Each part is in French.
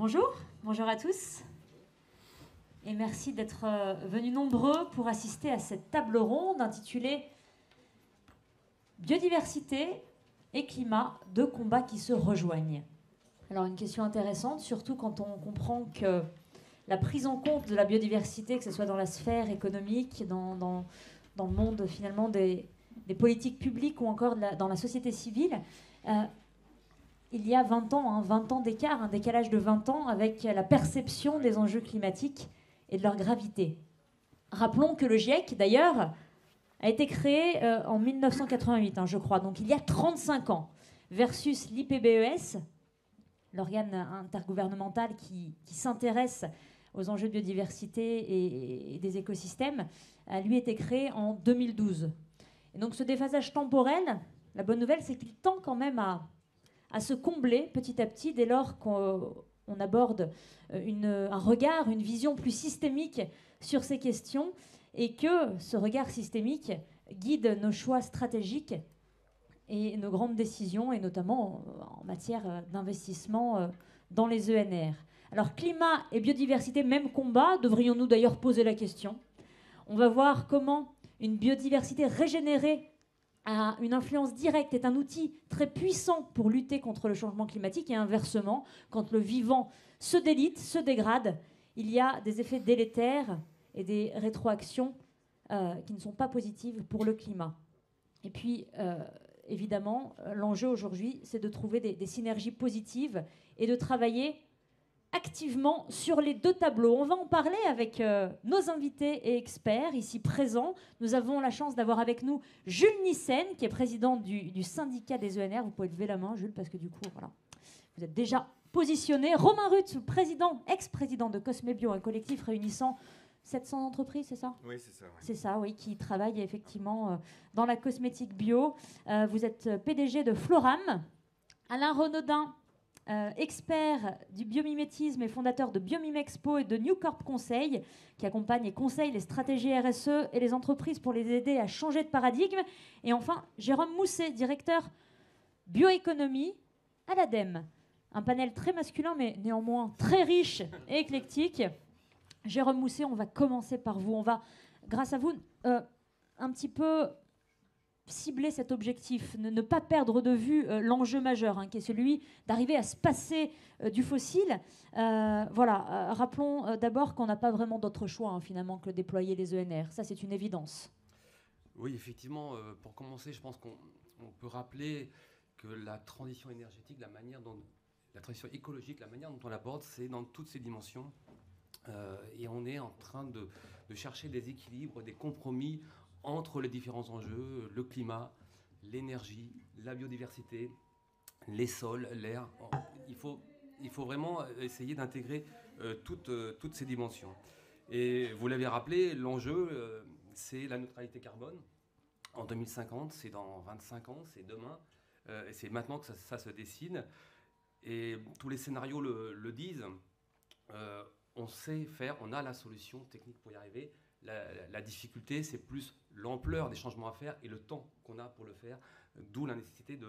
Bonjour, bonjour à tous. Et merci d'être venus nombreux pour assister à cette table ronde intitulée Biodiversité et climat, deux combats qui se rejoignent. Alors une question intéressante, surtout quand on comprend que la prise en compte de la biodiversité, que ce soit dans la sphère économique, dans le monde finalement des politiques publiques ou encore dans la société civile, il y a 20 ans, 20 ans d'écart, un décalage de 20 ans avec la perception des enjeux climatiques et de leur gravité. Rappelons que le GIEC, d'ailleurs, a été créé en 1988, je crois, donc il y a 35 ans, versus l'IPBES, l'organe intergouvernemental qui s'intéresse aux enjeux de biodiversité et des écosystèmes, a lui été créé en 2012. Et donc ce déphasage temporel, la bonne nouvelle, c'est qu'il tend quand même à se combler petit à petit dès lors qu'on aborde un regard, une vision plus systémique sur ces questions et que ce regard systémique guide nos choix stratégiques et nos grandes décisions, et notamment en matière d'investissement dans les ENR. Alors climat et biodiversité, même combat, devrions-nous d'ailleurs poser la question. On va voir comment une biodiversité régénérée a une influence directe, est un outil très puissant pour lutter contre le changement climatique, et inversement, quand le vivant se délite, se dégrade, il y a des effets délétères et des rétroactions qui ne sont pas positives pour le climat. Et puis, évidemment, l'enjeu aujourd'hui, c'est de trouver des synergies positives et de travailler activement sur les deux tableaux. On va en parler avec nos invités et experts ici présents. Nous avons la chance d'avoir avec nous Jules Nyssen, qui est président du syndicat des ENR. Vous pouvez lever la main, Jules, parce que du coup, voilà, vous êtes déjà positionné. Romain Ruth, ex-président de Cosme Bio, un collectif réunissant 700 entreprises, c'est ça ? Oui, c'est ça. Oui. C'est ça, oui, qui travaillent effectivement dans la cosmétique bio. Vous êtes PDG de Floram. Alain Renaudin, expert du biomimétisme et fondateur de Biomimexpo et de New Corp Conseil, qui accompagne et conseille les stratégies RSE et les entreprises pour les aider à changer de paradigme. Et enfin, Jérôme Mousset, directeur bioéconomie à l'ADEME. Un panel très masculin, mais néanmoins très riche et éclectique. Jérôme Mousset, on va commencer par vous. On va, grâce à vous, un petit peu cibler cet objectif, ne pas perdre de vue l'enjeu majeur, qui est celui d'arriver à se passer du fossile. Rappelons d'abord qu'on n'a pas vraiment d'autre choix, finalement, que de déployer les ENR. Ça, c'est une évidence. Oui, effectivement, pour commencer, je pense qu'on peut rappeler que la transition énergétique, la transition écologique, la manière dont on l'aborde, c'est dans toutes ses dimensions. Et on est en train de chercher des équilibres, des compromis entre les différents enjeux, le climat, l'énergie, la biodiversité, les sols, l'air. Il faut vraiment essayer d'intégrer toutes ces dimensions. Et vous l'avez rappelé, l'enjeu, c'est la neutralité carbone. En 2050, c'est dans 25 ans, c'est demain. Et c'est maintenant que ça se dessine. Et tous les scénarios le disent. On sait faire, on a la solution technique pour y arriver. La difficulté, c'est plus l'ampleur des changements à faire et le temps qu'on a pour le faire, d'où la nécessité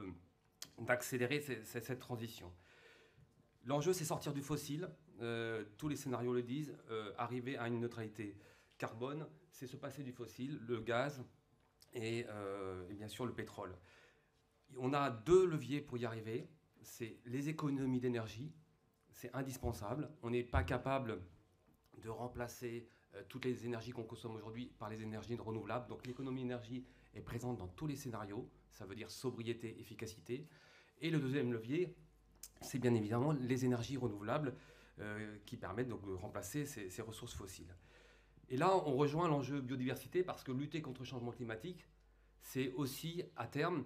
d'accélérer cette transition. L'enjeu, c'est sortir du fossile. Tous les scénarios le disent. Arriver à une neutralité carbone, c'est se passer du fossile, le gaz et bien sûr le pétrole. On a deux leviers pour y arriver. C'est les économies d'énergie. C'est indispensable. On n'est pas capable de remplacer toutes les énergies qu'on consomme aujourd'hui par les énergies renouvelables. Donc l'économie d'énergie est présente dans tous les scénarios. Ça veut dire sobriété, efficacité. Et le deuxième levier, c'est bien évidemment les énergies renouvelables qui permettent donc de remplacer ces ressources fossiles. Et là, on rejoint l'enjeu biodiversité parce que lutter contre le changement climatique, c'est aussi à terme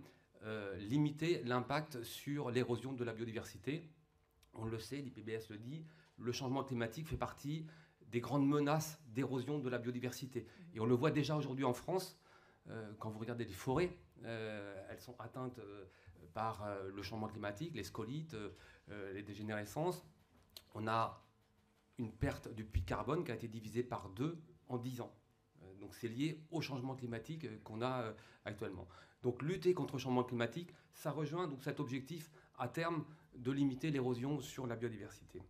limiter l'impact sur l'érosion de la biodiversité. On le sait, l'IPBES le dit, le changement climatique fait partie des grandes menaces d'érosion de la biodiversité. Et on le voit déjà aujourd'hui en France, quand vous regardez les forêts, elles sont atteintes par le changement climatique, les scolites, les dégénérescences. On a une perte du puits de carbone qui a été divisée par 2 en 10 ans. Donc c'est lié au changement climatique qu'on a actuellement. Donc lutter contre le changement climatique, ça rejoint donc cet objectif à terme de limiter l'érosion sur la biodiversité.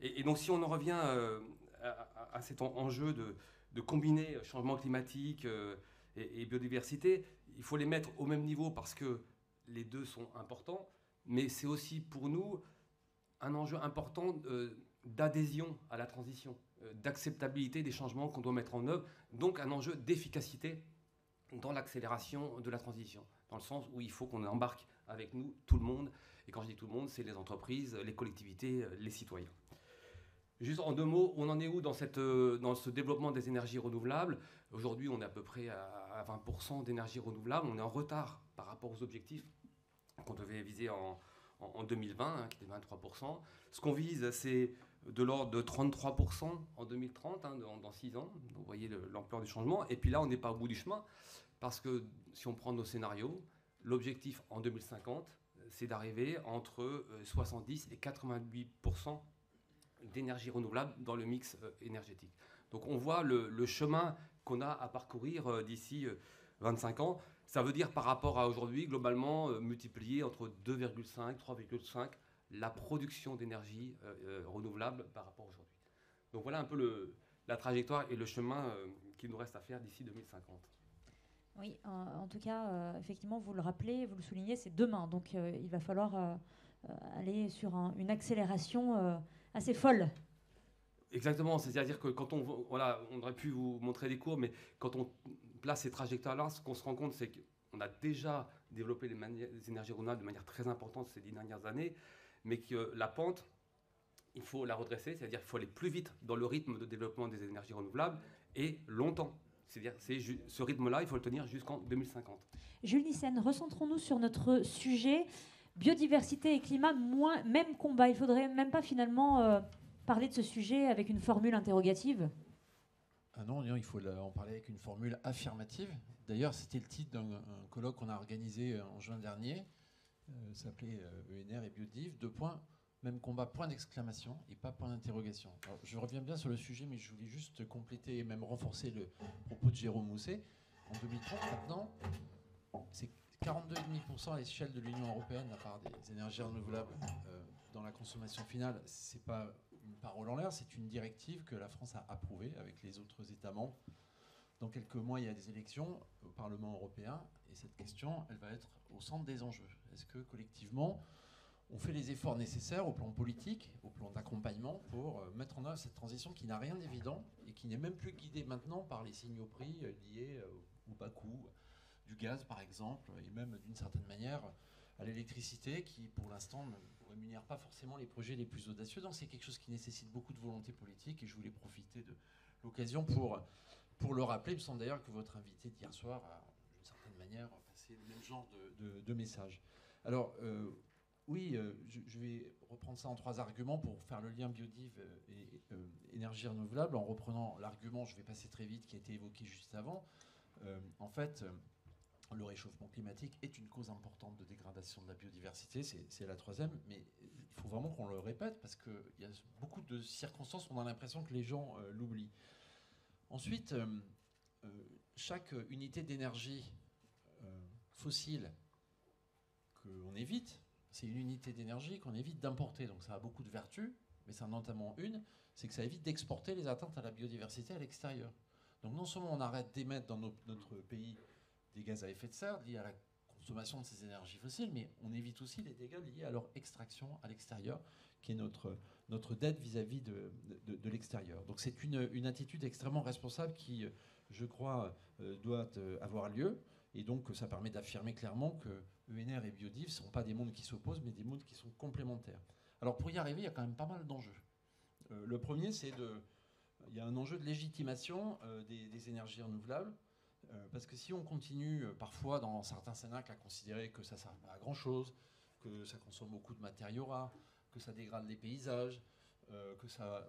Et donc si on en revient à cet enjeu de combiner changement climatique et biodiversité, il faut les mettre au même niveau parce que les deux sont importants, mais c'est aussi pour nous un enjeu important d'adhésion à la transition, d'acceptabilité des changements qu'on doit mettre en œuvre, donc un enjeu d'efficacité dans l'accélération de la transition, dans le sens où il faut qu'on embarque avec nous tout le monde, et quand je dis tout le monde, c'est les entreprises, les collectivités, les citoyens. Juste en deux mots, on en est où dans ce développement des énergies renouvelables? Aujourd'hui, on est à peu près à 20% d'énergie renouvelable. On est en retard par rapport aux objectifs qu'on devait viser en 2020, qui était 23%. Ce qu'on vise, c'est de l'ordre de 33% en 2030, dans 6 ans. Donc, vous voyez l'ampleur du changement. Et puis là, on n'est pas au bout du chemin, parce que si on prend nos scénarios, l'objectif en 2050, c'est d'arriver entre 70 et 88% d'énergie renouvelable dans le mix énergétique. Donc on voit le chemin qu'on a à parcourir d'ici 25 ans. Ça veut dire par rapport à aujourd'hui, globalement, multiplier entre 2,5, 3,5 la production d'énergie renouvelable par rapport à aujourd'hui. Donc voilà un peu la trajectoire et le chemin qu'il nous reste à faire d'ici 2050. Oui, en tout cas, effectivement, vous le rappelez, vous le soulignez, c'est demain. Donc il va falloir aller sur une accélération assez folle. Exactement, c'est-à-dire que quand on aurait pu vous montrer des cours, mais quand on place ces trajectoires-là, ce qu'on se rend compte, c'est qu'on a déjà développé les énergies renouvelables de manière très importante ces 10 dernières années, mais que la pente, il faut la redresser, c'est-à-dire qu'il faut aller plus vite dans le rythme de développement des énergies renouvelables et longtemps. C'est-à-dire ce rythme-là, il faut le tenir jusqu'en 2050. Jules Nyssen, recentrons-nous sur notre sujet. Biodiversité et climat, même combat. Il ne faudrait même pas finalement parler de ce sujet avec une formule interrogative? Ah non, il faut en parler avec une formule affirmative. D'ailleurs, c'était le titre d'un colloque qu'on a organisé en juin dernier. Ça s'appelait ENR et Biodiv. 2 points, même combat, point d'exclamation et pas point d'interrogation. Je reviens bien sur le sujet, mais je voulais juste compléter et même renforcer le propos de Jérôme Mousset. En 2030, maintenant, c'est 42,5% à l'échelle de l'Union européenne, à part des énergies renouvelables dans la consommation finale. C'est pas une parole en l'air, c'est une directive que la France a approuvée avec les autres États membres. Dans quelques mois, il y a des élections au Parlement européen et cette question, elle va être au centre des enjeux. Est-ce que collectivement, on fait les efforts nécessaires au plan politique, au plan d'accompagnement pour mettre en œuvre cette transition qui n'a rien d'évident et qui n'est même plus guidée maintenant par les signaux prix liés au bas coût du gaz, par exemple, et même d'une certaine manière à l'électricité qui, pour l'instant, ne rémunère pas forcément les projets les plus audacieux. Donc c'est quelque chose qui nécessite beaucoup de volonté politique et je voulais profiter de l'occasion pour le rappeler. Il me semble d'ailleurs que votre invité d'hier soir a, d'une certaine manière, passé le même genre de message. Alors, oui, je vais reprendre ça en 3 arguments pour faire le lien biodiv et énergie renouvelable. En reprenant l'argument, je vais passer très vite, qui a été évoqué juste avant. En fait, le réchauffement climatique est une cause importante de dégradation de la biodiversité, c'est la 3e, mais il faut vraiment qu'on le répète parce qu'il y a beaucoup de circonstances où on a l'impression que les gens l'oublient. Ensuite, chaque unité d'énergie fossile qu'on évite, c'est une unité d'énergie qu'on évite d'importer. Donc ça a beaucoup de vertus, mais c'est notamment une, c'est que ça évite d'exporter les atteintes à la biodiversité à l'extérieur. Donc non seulement on arrête d'émettre dans notre pays des gaz à effet de serre liés à la consommation de ces énergies fossiles, mais on évite aussi les dégâts liés à leur extraction à l'extérieur, qui est notre dette vis-à-vis de l'extérieur. Donc c'est une attitude extrêmement responsable qui, je crois, doit avoir lieu. Et donc ça permet d'affirmer clairement que ENR et Biodiv ne sont pas des mondes qui s'opposent, mais des mondes qui sont complémentaires. Alors pour y arriver, il y a quand même pas mal d'enjeux. Le premier, il y a un enjeu de légitimation des énergies renouvelables. Parce que si on continue parfois dans certains cénacles à considérer que ça ne sert pas à grand-chose, que ça consomme beaucoup de matériaux rares, que ça dégrade les paysages, que ça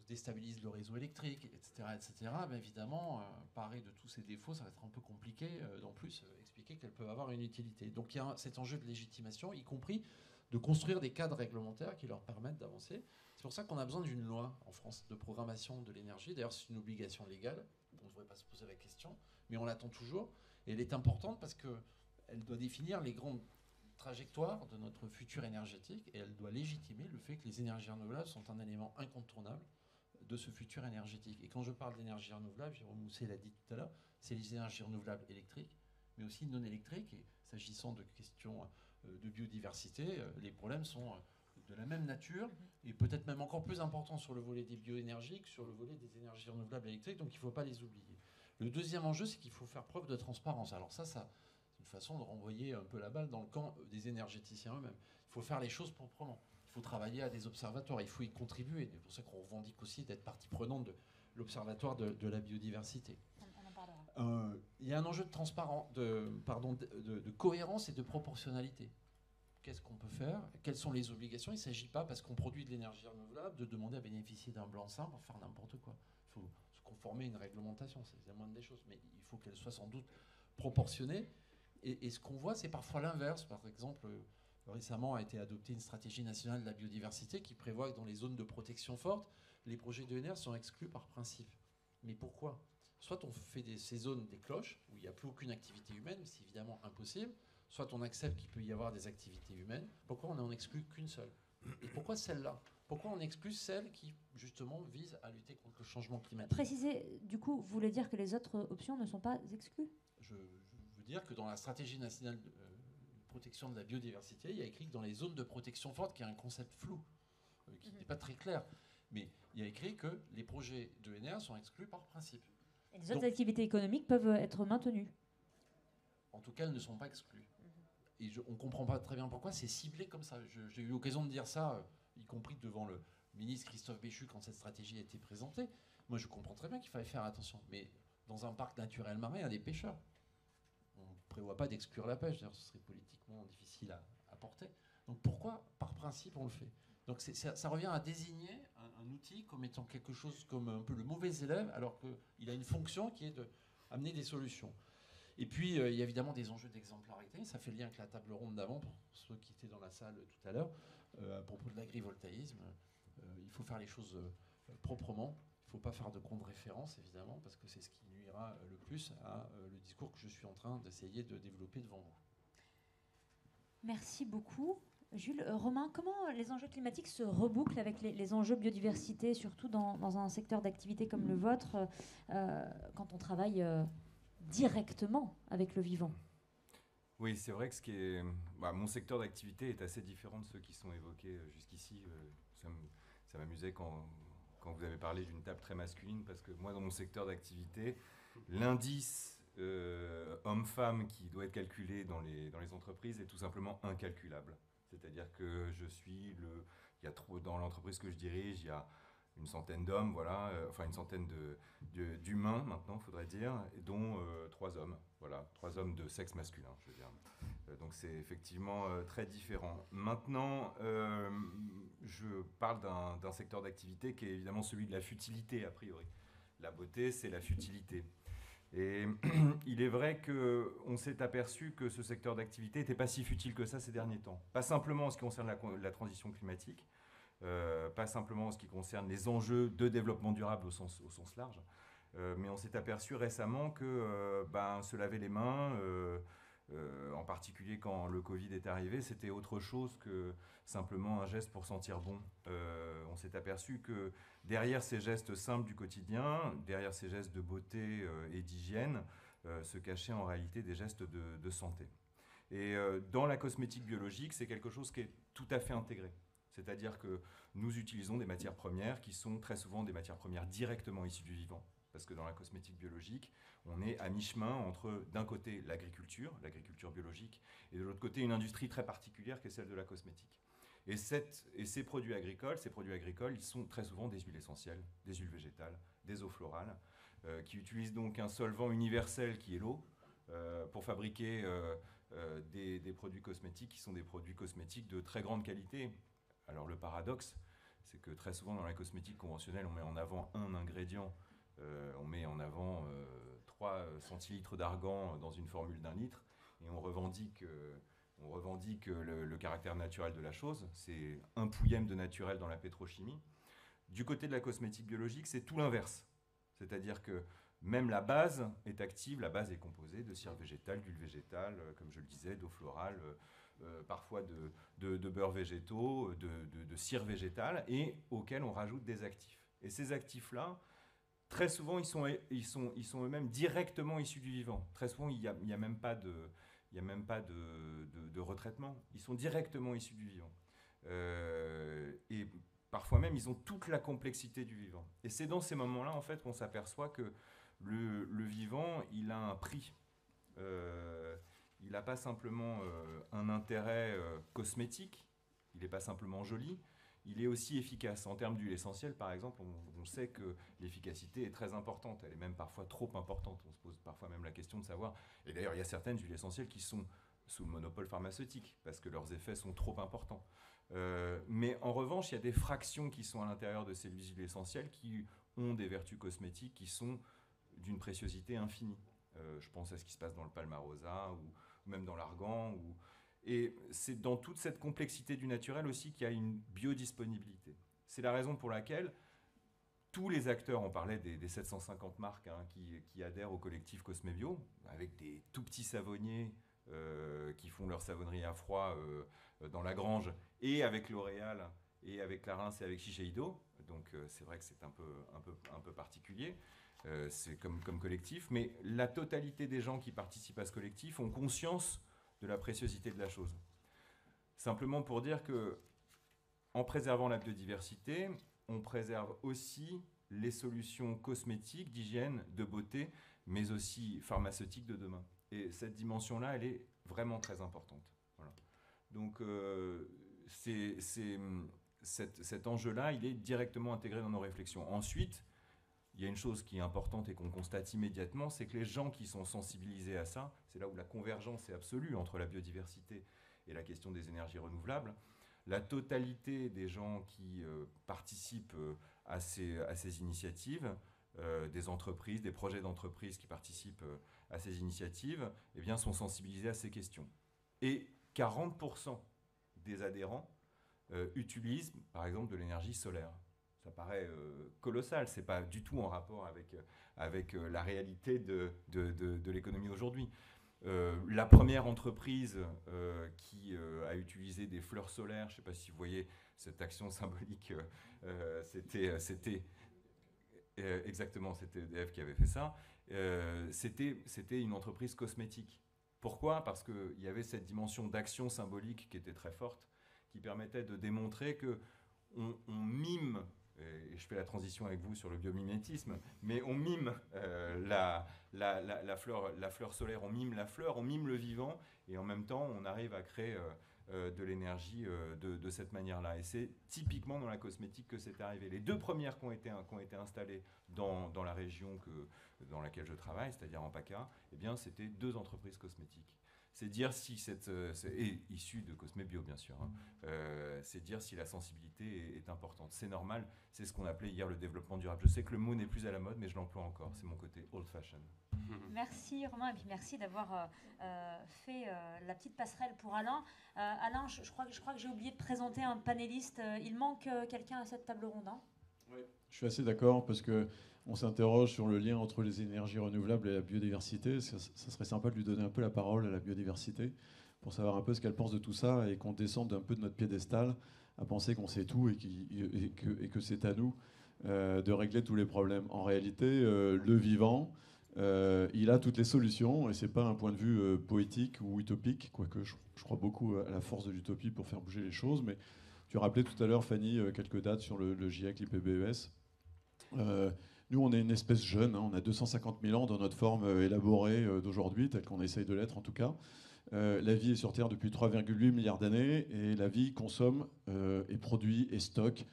déstabilise le réseau électrique, etc., bien évidemment, paré de tous ces défauts, ça va être un peu compliqué d'en plus expliquer qu'elles peuvent avoir une utilité. Donc il y a cet enjeu de légitimation, y compris de construire des cadres réglementaires qui leur permettent d'avancer. C'est pour ça qu'on a besoin d'une loi en France de programmation de l'énergie. D'ailleurs, c'est une obligation légale, on ne devrait pas se poser la question, mais on l'attend toujours. Et elle est importante parce qu'elle doit définir les grandes trajectoire de notre futur énergétique et elle doit légitimer le fait que les énergies renouvelables sont un élément incontournable de ce futur énergétique. Et quand je parle d'énergie renouvelable, Jérôme Mousset l'a dit tout à l'heure, c'est les énergies renouvelables électriques, mais aussi non électriques. Et s'agissant de questions de biodiversité, les problèmes sont de la même nature et peut-être même encore plus importants sur le volet des bioénergies que sur le volet des énergies renouvelables électriques, donc il ne faut pas les oublier. Le deuxième enjeu, c'est qu'il faut faire preuve de transparence. Alors ça c'est une façon de renvoyer un peu la balle dans le camp des énergéticiens eux-mêmes. Il faut faire les choses proprement. Il faut travailler à des observatoires, il faut y contribuer. C'est pour ça qu'on revendique aussi d'être partie prenante de l'observatoire de la biodiversité. Il y a un enjeu de transparence, de cohérence et de proportionnalité. Qu'est-ce qu'on peut faire? Quelles sont les obligations? Il ne s'agit pas, parce qu'on produit de l'énergie renouvelable, de demander à bénéficier d'un blanc-seing pour faire n'importe quoi. Il faut se conformer à une réglementation, c'est la moindre des choses. Mais il faut qu'elle soit sans doute proportionnée. Et ce qu'on voit, c'est parfois l'inverse. Par exemple, récemment a été adoptée une stratégie nationale de la biodiversité qui prévoit que dans les zones de protection forte, les projets d'ENR sont exclus par principe. Mais pourquoi? Soit on fait ces zones des cloches, où il n'y a plus aucune activité humaine, mais c'est évidemment impossible. Soit on accepte qu'il peut y avoir des activités humaines. Pourquoi on n'en exclut qu'une seule? Et pourquoi celle-là? Pourquoi on exclut celle qui, justement, vise à lutter contre le changement climatique? Précisez, du coup, vous voulez dire que les autres options ne sont pas exclues? Je veux dire que dans la stratégie nationale de protection de la biodiversité, il y a écrit que dans les zones de protection forte, qui est un concept flou, qui n'est pas très clair, mais il y a écrit que les projets d'ENR sont exclus par principe. Et les autres activités économiques peuvent être maintenues? En tout cas, elles ne sont pas exclues. Et on ne comprend pas très bien pourquoi c'est ciblé comme ça. J'ai eu l'occasion de dire ça, y compris devant le ministre Christophe Béchu, quand cette stratégie a été présentée. Moi, je comprends très bien qu'il fallait faire attention. Mais dans un parc naturel marin, il y a des pêcheurs. On ne prévoit pas d'exclure la pêche. D'ailleurs, ce serait politiquement difficile à porter. Donc pourquoi, par principe, on le fait? Donc ça revient à désigner un outil comme étant quelque chose comme un peu le mauvais élève, alors qu'il a une fonction qui est d'amener des solutions. Et puis, il y a évidemment des enjeux d'exemplarité. Ça fait lien avec la table ronde d'avant, pour ceux qui étaient dans la salle tout à l'heure, à propos de l'agrivoltaïsme. Il faut faire les choses proprement. Il ne faut pas faire de contre-référence, évidemment, parce que c'est ce qui nuira le plus à le discours que je suis en train d'essayer de développer devant vous. Merci beaucoup. Jules, Romain, comment les enjeux climatiques se rebouclent avec les enjeux biodiversité, surtout dans un secteur d'activité comme le vôtre, quand on travaille directement avec le vivant? Oui, c'est vrai que mon secteur d'activité est assez différent de ceux qui sont évoqués jusqu'ici. Ça m'amusait quand vous avez parlé d'une table très masculine, parce que moi, dans mon secteur d'activité, l'indice homme-femme qui doit être calculé dans les entreprises est tout simplement incalculable. C'est-à-dire que dans l'entreprise que je dirige, il y a une centaine d'hommes, voilà, enfin une centaine d'humains maintenant, faudrait dire, dont 3 hommes, voilà, 3 hommes de sexe masculin, je veux dire. Donc c'est effectivement très différent. Maintenant, je parle d'un secteur d'activité qui est évidemment celui de la futilité, a priori. La beauté, c'est la futilité. Et il est vrai qu'on s'est aperçu que ce secteur d'activité n'était pas si futile que ça ces derniers temps. Pas simplement en ce qui concerne la transition climatique, pas simplement en ce qui concerne les enjeux de développement durable au sens large, mais on s'est aperçu récemment que se laver les mains, en particulier quand le Covid est arrivé, c'était autre chose que simplement un geste pour sentir bon. On s'est aperçu que derrière ces gestes simples du quotidien, derrière ces gestes de beauté et d'hygiène, se cachaient en réalité des gestes de santé. Et dans la cosmétique biologique, c'est quelque chose qui est tout à fait intégré. C'est-à-dire que nous utilisons des matières premières qui sont très souvent des matières premières directement issues du vivant. Parce que dans la cosmétique biologique, on est à mi-chemin entre, d'un côté, l'agriculture biologique, et de l'autre côté, une industrie très particulière qui est celle de la cosmétique. Et ces produits agricoles, ils sont très souvent des huiles essentielles, des huiles végétales, des eaux florales, qui utilisent donc un solvant universel qui est l'eau, pour fabriquer des produits cosmétiques qui sont des produits cosmétiques de très grande qualité. Alors le paradoxe, c'est que très souvent dans la cosmétique conventionnelle, on met en avant un ingrédient, on met en avant 3 centilitres d'argan dans une formule d'1 litre, et on revendique le caractère naturel de la chose. C'est un pouillème de naturel dans la pétrochimie. Du côté de la cosmétique biologique, c'est tout l'inverse. C'est-à-dire que même la base est active, la base est composée de cire végétale, d'huile végétale, comme je le disais, d'eau florale, parfois de beurre végétaux, de cire végétale, et auxquels on rajoute des actifs. Et ces actifs-là, très souvent, ils sont eux-mêmes directement issus du vivant. Très souvent, il n'y a même pas de retraitement. Ils sont directement issus du vivant. Et parfois même, ils ont toute la complexité du vivant. Et c'est dans ces moments-là, en fait, qu'on s'aperçoit que le vivant, il a un prix. Il n'a pas simplement un intérêt cosmétique, il n'est pas simplement joli, il est aussi efficace. En termes d'huile essentielle, par exemple, on sait que l'efficacité est très importante, elle est même parfois trop importante. On se pose parfois même la question de savoir, et d'ailleurs il y a certaines huiles essentielles qui sont sous le monopole pharmaceutique, parce que leurs effets sont trop importants. Mais en revanche, il y a des fractions qui sont à l'intérieur de ces huiles essentielles qui ont des vertus cosmétiques qui sont d'une préciosité infinie. Je pense à ce qui se passe dans le palmarosa ou même dans l'argan. Et c'est dans toute cette complexité du naturel aussi qu'il y a une biodisponibilité. C'est la raison pour laquelle tous les acteurs, on parlait des 750 marques qui adhèrent au collectif Cosmebio, avec des tout petits savonniers qui font leur savonnerie à froid dans la grange, et avec L'Oréal, et avec Clarins et avec Shiseido. Donc c'est vrai que c'est un peu particulier. C'est comme collectif, mais la totalité des gens qui participent à ce collectif ont conscience de la préciosité de la chose. Simplement pour dire que, en préservant la biodiversité, on préserve aussi les solutions cosmétiques, d'hygiène, de beauté, mais aussi pharmaceutiques de demain. Et cette dimension-là, elle est vraiment très importante. Voilà. Donc, cet enjeu-là, il est directement intégré dans nos réflexions. Ensuite, il y a une chose qui est importante et qu'on constate immédiatement, c'est que les gens qui sont sensibilisés à ça, c'est là où la convergence est absolue entre la biodiversité et la question des énergies renouvelables, la totalité des gens qui participent à ces initiatives, des entreprises, des projets d'entreprise qui participent à ces initiatives, eh bien, sont sensibilisés à ces questions. Et 40% des adhérents utilisent, par exemple, de l'énergie solaire. Ça paraît colossal, c'est pas du tout en rapport avec la réalité de l'économie aujourd'hui. La première entreprise qui a utilisé des fleurs solaires, je ne sais pas si vous voyez cette action symbolique, c'était exactement, c'était EDF qui avait fait ça. C'était une entreprise cosmétique. Pourquoi ? Parce qu'il y avait cette dimension d'action symbolique qui était très forte, qui permettait de démontrer qu'on mime, et je fais la transition avec vous sur le biomimétisme, mais on mime la fleur solaire, on mime la fleur, on mime le vivant, et en même temps, on arrive à créer de l'énergie de cette manière-là. Et c'est typiquement dans la cosmétique que c'est arrivé. Les deux premières qui ont été installées dans la région dans laquelle je travaille, c'est-à-dire en PACA, eh bien, c'était deux entreprises cosmétiques. C'est dire si et issu de Cosmebio, bien sûr, c'est dire si la sensibilité est importante. C'est normal, c'est ce qu'on appelait hier le développement durable. Je sais que le mot n'est plus à la mode, mais je l'emploie encore. C'est mon côté old fashion. Merci Romain, et puis merci d'avoir fait la petite passerelle pour Alain. Alain, je crois que j'ai oublié de présenter un panéliste. Il manque quelqu'un à cette table ronde. Hein. Oui, je suis assez d'accord parce que on s'interroge sur le lien entre les énergies renouvelables et la biodiversité. Ça serait sympa de lui donner un peu la parole à la biodiversité pour savoir un peu ce qu'elle pense de tout ça et qu'on descende un peu de notre piédestal à penser qu'on sait tout et que c'est à nous de régler tous les problèmes. En réalité, le vivant, il a toutes les solutions et c'est pas un point de vue poétique ou utopique, quoique je crois beaucoup à la force de l'utopie pour faire bouger les choses. Mais tu rappelais tout à l'heure, Fanny, quelques dates sur le GIEC, l'IPBES. Nous, on est une espèce jeune, hein, on a 250 000 ans dans notre forme élaborée d'aujourd'hui, telle qu'on essaye de l'être en tout cas. La vie est sur Terre depuis 3,8 milliards d'années et la vie consomme et produit et stocke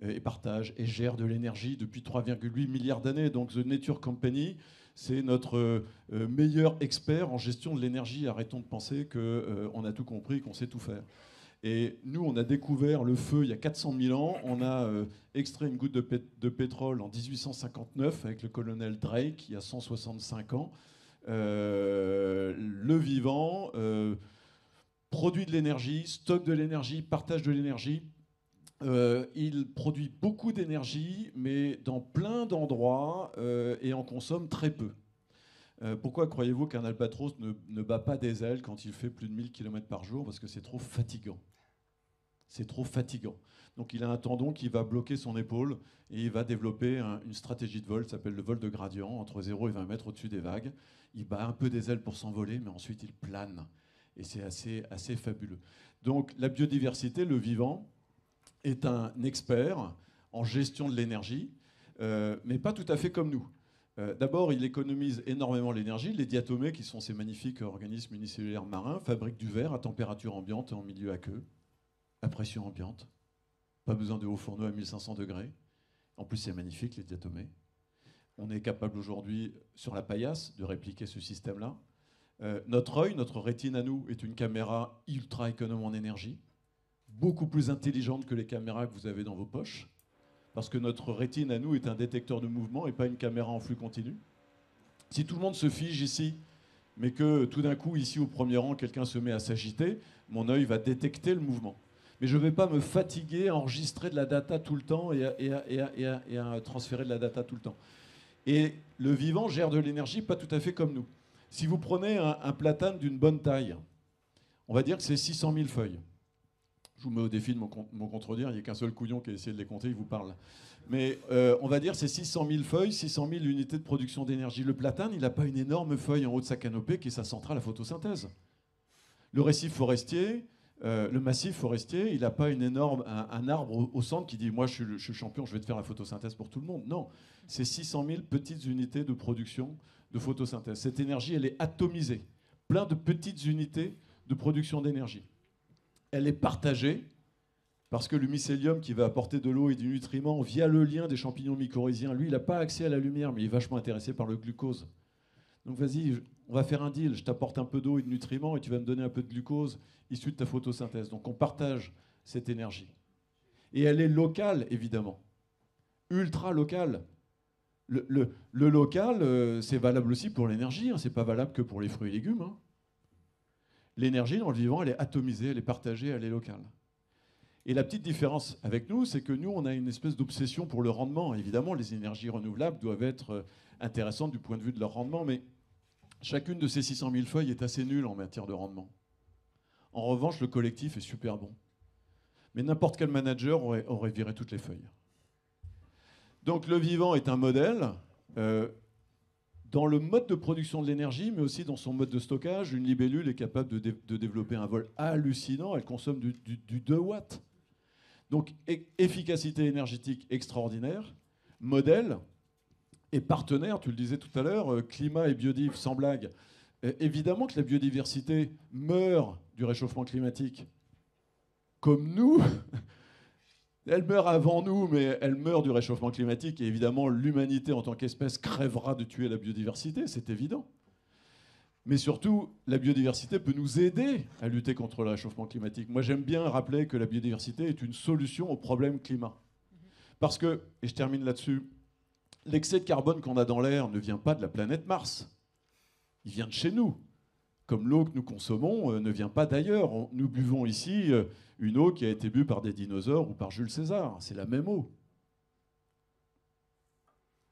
et partage et gère de l'énergie depuis 3,8 milliards d'années. Donc The Nature Company, c'est notre meilleur expert en gestion de l'énergie. Arrêtons de penser qu'on a tout compris, qu'on sait tout faire. Et nous, on a découvert le feu il y a 400 000 ans. On a extrait une goutte de pétrole en 1859 avec le colonel Drake, il y a 165 ans. Le vivant produit de l'énergie, stocke de l'énergie, partage de l'énergie. Il produit beaucoup d'énergie, mais dans plein d'endroits et en consomme très peu. Pourquoi croyez-vous qu'un albatros ne bat pas des ailes quand il fait plus de 1000 km par jour? Parce que c'est trop fatigant. C'est trop fatigant. Donc il a un tendon qui va bloquer son épaule et il va développer une stratégie de vol qui s'appelle le vol de gradient, entre 0 et 20 mètres au-dessus des vagues. Il bat un peu des ailes pour s'envoler, mais ensuite il plane. Et c'est assez fabuleux. Donc la biodiversité, le vivant, est un expert en gestion de l'énergie, mais pas tout à fait comme nous. D'abord, il économise énormément l'énergie. Les diatomées, qui sont ces magnifiques organismes unicellulaires marins, fabriquent du verre à température ambiante et en milieu aqueux, à pression ambiante. Pas besoin de hauts fourneaux à 1500 degrés. En plus, c'est magnifique, les diatomées. On est capable aujourd'hui, sur la paillasse, de répliquer ce système-là. Notre œil, notre rétine à nous, est une caméra ultra économe en énergie, beaucoup plus intelligente que les caméras que vous avez dans vos poches, parce que notre rétine à nous est un détecteur de mouvement et pas une caméra en flux continu. Si tout le monde se fige ici, mais que tout d'un coup, ici au premier rang, quelqu'un se met à s'agiter, mon œil va détecter le mouvement. Mais je ne vais pas me fatiguer à enregistrer de la data tout le temps et à transférer de la data tout le temps. Et le vivant gère de l'énergie pas tout à fait comme nous. Si vous prenez un platane d'une bonne taille, on va dire que c'est 600 000 feuilles. Je vous mets au défi de m'en contredire, il n'y a qu'un seul couillon qui a essayé de les compter, il vous parle. Mais on va dire que c'est 600 000 feuilles, 600 000 unités de production d'énergie. Le platane, il n'a pas une énorme feuille en haut de sa canopée qui est sa centrale à photosynthèse. Le récif forestier, le massif forestier, il n'a pas un arbre au centre qui dit « moi je suis champion, je vais te faire la photosynthèse pour tout le monde ». Non, c'est 600 000 petites unités de production de photosynthèse. Cette énergie, elle est atomisée. Plein de petites unités de production d'énergie. Elle est partagée parce que le mycélium qui va apporter de l'eau et du nutriment via le lien des champignons mycorhiziens, lui, il n'a pas accès à la lumière, mais il est vachement intéressé par le glucose. Donc vas-y, on va faire un deal. Je t'apporte un peu d'eau et de nutriments et tu vas me donner un peu de glucose issu de ta photosynthèse. Donc on partage cette énergie. Et elle est locale, évidemment. Ultra locale. Le local, c'est valable aussi pour l'énergie. Hein. Ce n'est pas valable que pour les fruits et légumes. Hein. L'énergie, dans le vivant, elle est atomisée, elle est partagée, elle est locale. Et la petite différence avec nous, c'est que nous, on a une espèce d'obsession pour le rendement. Évidemment, les énergies renouvelables doivent être intéressantes du point de vue de leur rendement, mais chacune de ces 600 000 feuilles est assez nulle en matière de rendement. En revanche, le collectif est super bon. Mais n'importe quel manager aurait viré toutes les feuilles. Donc le vivant est un modèle dans le mode de production de l'énergie, mais aussi dans son mode de stockage. Une libellule est capable de développer un vol hallucinant. Elle consomme du 2 watts. Donc efficacité énergétique extraordinaire, modèle et partenaire, tu le disais tout à l'heure, climat et biodiv, sans blague. Évidemment que la biodiversité meurt du réchauffement climatique. Comme nous, elle meurt avant nous, mais elle meurt du réchauffement climatique. Et évidemment, l'humanité en tant qu'espèce crèvera de tuer la biodiversité, c'est évident. Mais surtout, la biodiversité peut nous aider à lutter contre le réchauffement climatique. Moi, j'aime bien rappeler que la biodiversité est une solution au problème climat. Parce que, et je termine là-dessus, l'excès de carbone qu'on a dans l'air ne vient pas de la planète Mars. Il vient de chez nous. Comme l'eau que nous consommons ne vient pas d'ailleurs. Nous buvons ici une eau qui a été bue par des dinosaures ou par Jules César. C'est la même eau.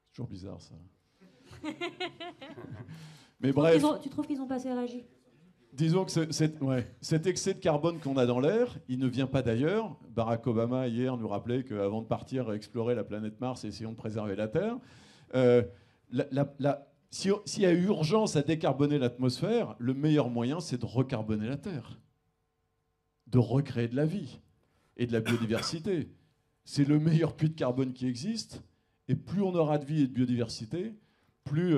C'est toujours bizarre, ça. Mais bref. Tu trouves qu'ils ont pas assez réagi? Disons que cet excès de carbone qu'on a dans l'air, il ne vient pas d'ailleurs. Barack Obama, hier, nous rappelait qu'avant de partir explorer la planète Mars, essayons de préserver la Terre. S'il y a urgence à décarboner l'atmosphère, le meilleur moyen, c'est de recarboner la Terre. De recréer de la vie et de la biodiversité. C'est le meilleur puits de carbone qui existe. Et plus on aura de vie et de biodiversité, plus...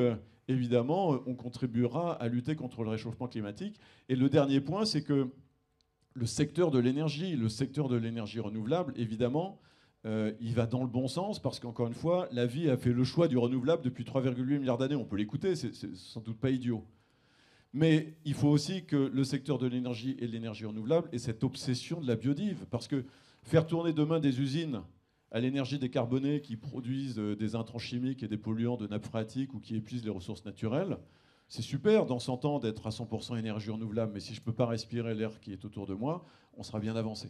évidemment, on contribuera à lutter contre le réchauffement climatique. Et le dernier point, c'est que le secteur de l'énergie renouvelable, évidemment, il va dans le bon sens parce qu'encore une fois, la vie a fait le choix du renouvelable depuis 3,8 milliards d'années. On peut l'écouter, c'est sans doute pas idiot. Mais il faut aussi que le secteur de l'énergie et de l'énergie renouvelable ait cette obsession de la biodive. Parce que faire tourner demain des usines à l'énergie décarbonée qui produisent des intrants chimiques et des polluants de nappe phréatique ou qui épuisent les ressources naturelles, c'est super dans 100 ans d'être à 100% énergie renouvelable, mais si je ne peux pas respirer l'air qui est autour de moi, on sera bien avancé.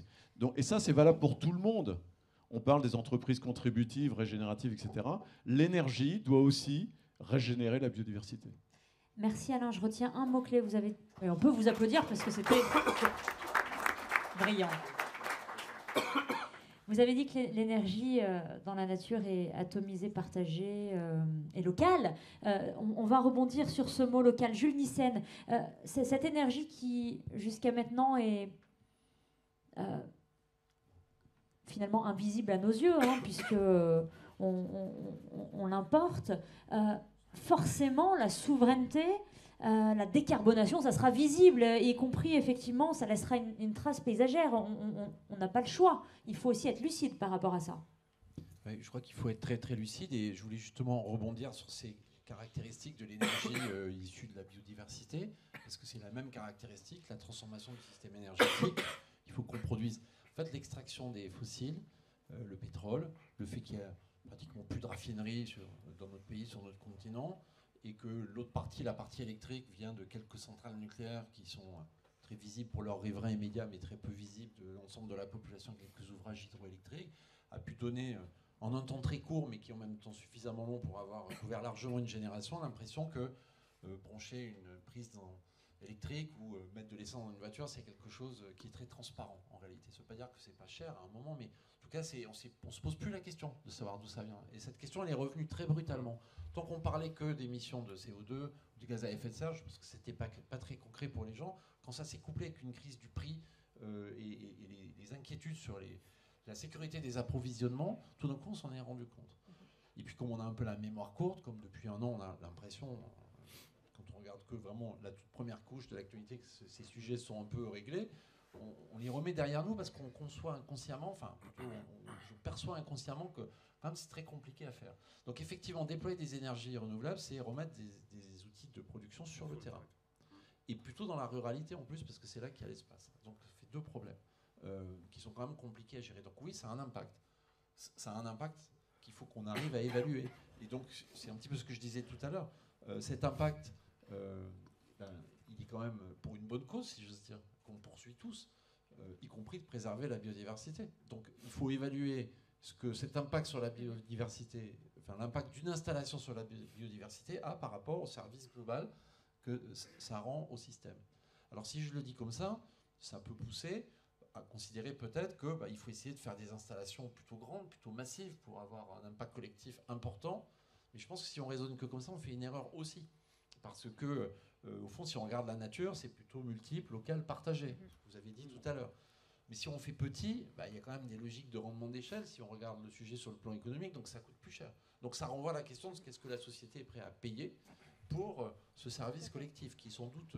Et ça, c'est valable pour tout le monde. On parle des entreprises contributives, régénératives, etc. L'énergie doit aussi régénérer la biodiversité. Merci Alain, je retiens un mot-clé. On peut vous applaudir parce que c'était brillant. Vous avez dit que l'énergie dans la nature est atomisée, partagée et locale. On va rebondir sur ce mot local. Jules Nyssen, cette énergie qui jusqu'à maintenant est finalement invisible à nos yeux, puisque on l'importe, forcément la souveraineté, la décarbonation, ça sera visible, y compris effectivement, ça laissera une trace paysagère. On n'a pas le choix. Il faut aussi être lucide par rapport à ça. Oui, je crois qu'il faut être très très lucide, et je voulais justement rebondir sur ces caractéristiques de l'énergie issue de la biodiversité, parce que c'est la même caractéristique, la transformation du système énergétique. Il faut qu'on produise en fait l'extraction des fossiles, le pétrole, le fait qu'il y a pratiquement plus de raffineries dans notre pays, sur notre continent, et que l'autre partie, la partie électrique, vient de quelques centrales nucléaires qui sont très visibles pour leurs riverains immédiats, mais très peu visibles de l'ensemble de la population, quelques ouvrages hydroélectriques, a pu donner, en un temps très court, mais qui en même temps suffisamment long pour avoir couvert largement une génération, l'impression que brancher une prise électrique ou mettre de l'essence dans une voiture, c'est quelque chose qui est très transparent en réalité. Ça ne veut pas dire que c'est pas cher à un moment, mais en tout cas, on ne se pose plus la question de savoir d'où ça vient. Et cette question, elle est revenue très brutalement. Tant qu'on parlait que d'émissions de CO2, du gaz à effet de serre, je pense que c'était pas très concret pour les gens. Quand ça s'est couplé avec une crise du prix et les inquiétudes sur la sécurité des approvisionnements, tout d'un coup, on s'en est rendu compte. Et puis, comme on a un peu la mémoire courte, comme depuis un an, on a l'impression, quand on regarde que vraiment la toute première couche de l'actualité, que ces sujets sont un peu réglés, on les remet derrière nous parce qu'on conçoit inconsciemment, enfin, plutôt, je perçois inconsciemment que quand même, c'est très compliqué à faire. Donc effectivement, déployer des énergies renouvelables, c'est remettre des outils de production sur le terrain. Et plutôt dans la ruralité en plus, parce que c'est là qu'il y a l'espace. Donc ça fait deux problèmes qui sont quand même compliqués à gérer. Donc oui, ça a un impact. Ça a un impact qu'il faut qu'on arrive à évaluer. Et donc c'est un petit peu ce que je disais tout à l'heure. Cet impact, il est quand même pour une bonne cause, si j'ose dire, qu'on poursuit tous, y compris de préserver la biodiversité. Donc il faut évaluer ce que cet impact sur la biodiversité, enfin l'impact d'une installation sur la biodiversité a par rapport au service global que ça rend au système. Alors si je le dis comme ça peut pousser à considérer peut-être qu'il faut essayer de faire des installations plutôt grandes, plutôt massives, pour avoir un impact collectif important. Mais je pense que si on raisonne que comme ça, on fait une erreur aussi. Parce que, au fond, si on regarde la nature, c'est plutôt multiple, local, partagé. Vous avez dit tout à l'heure. Mais si on fait petit, il y a quand même des logiques de rendement d'échelle si on regarde le sujet sur le plan économique, donc ça coûte plus cher. Donc ça renvoie à la question de ce qu'est-ce que la société est prête à payer pour ce service collectif, qui est sans doute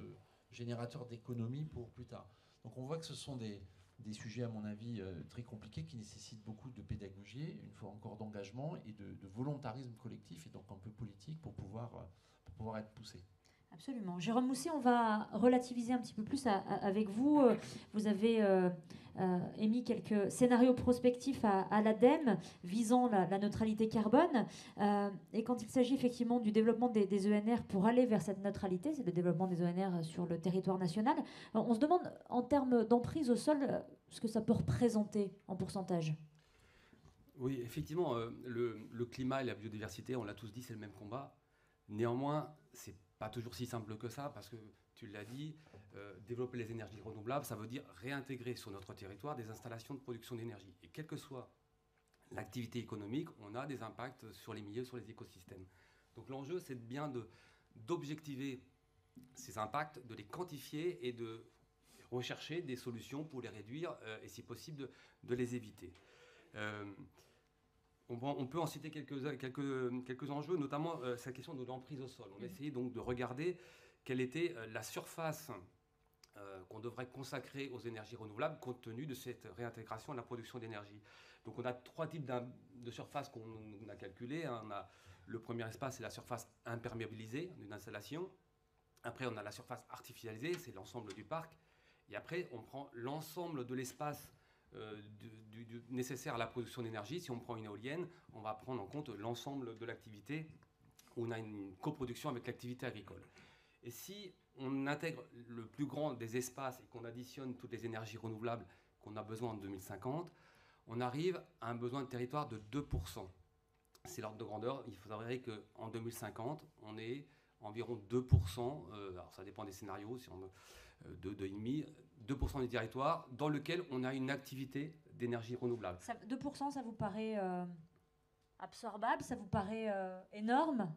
générateur d'économie pour plus tard. Donc on voit que ce sont des sujets, à mon avis, très compliqués, qui nécessitent beaucoup de pédagogie, une fois encore d'engagement et de volontarisme collectif, et donc un peu politique, pour pouvoir être poussé. Absolument. Jérôme Mousset, on va relativiser un petit peu plus avec vous. Vous avez émis quelques scénarios prospectifs à l'ADEME visant la neutralité carbone. Et quand il s'agit effectivement du développement des ENR pour aller vers cette neutralité, c'est le développement des ENR sur le territoire national, on se demande en termes d'emprise au sol ce que ça peut représenter en pourcentage. Oui, effectivement, le climat et la biodiversité, on l'a tous dit, c'est le même combat. Néanmoins, c'est pas toujours si simple que ça, parce que tu l'as dit, développer les énergies renouvelables, ça veut dire réintégrer sur notre territoire des installations de production d'énergie. Et quelle que soit l'activité économique, on a des impacts sur les milieux, sur les écosystèmes. Donc l'enjeu, c'est bien d'objectiver ces impacts, de les quantifier et de rechercher des solutions pour les réduire et si possible de les éviter. On peut en citer quelques enjeux, notamment cette question de l'emprise au sol. On a essayé donc de regarder quelle était la surface qu'on devrait consacrer aux énergies renouvelables compte tenu de cette réintégration de la production d'énergie. Donc on a trois types de surfaces qu'on a calculées. On a le premier espace, c'est la surface imperméabilisée d'une installation. Après, on a la surface artificialisée, c'est l'ensemble du parc. Et après, on prend l'ensemble de l'espace nécessaire à la production d'énergie. Si on prend une éolienne, on va prendre en compte l'ensemble de l'activité où on a une coproduction avec l'activité agricole. Et si on intègre le plus grand des espaces et qu'on additionne toutes les énergies renouvelables qu'on a besoin en 2050, on arrive à un besoin de territoire de 2%. C'est l'ordre de grandeur. Il faudrait qu'en 2050, on ait environ 2%, alors ça dépend des scénarios, si on 2,5%, 2% du territoire dans lequel on a une activité d'énergie renouvelable. 2%, ça vous paraît absorbable? Ça vous paraît énorme?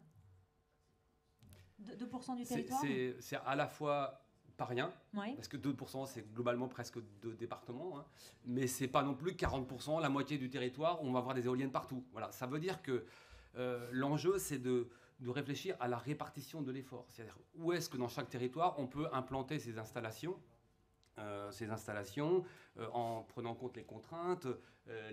2% du territoire? C'est à la fois pas rien, oui. Parce que 2% c'est globalement presque 2 départements, hein, mais c'est pas non plus 40%, la moitié du territoire où on va avoir des éoliennes partout. Voilà, ça veut dire que l'enjeu c'est de réfléchir à la répartition de l'effort. C'est-à-dire où est-ce que dans chaque territoire on peut implanter ces installations en prenant en compte les contraintes,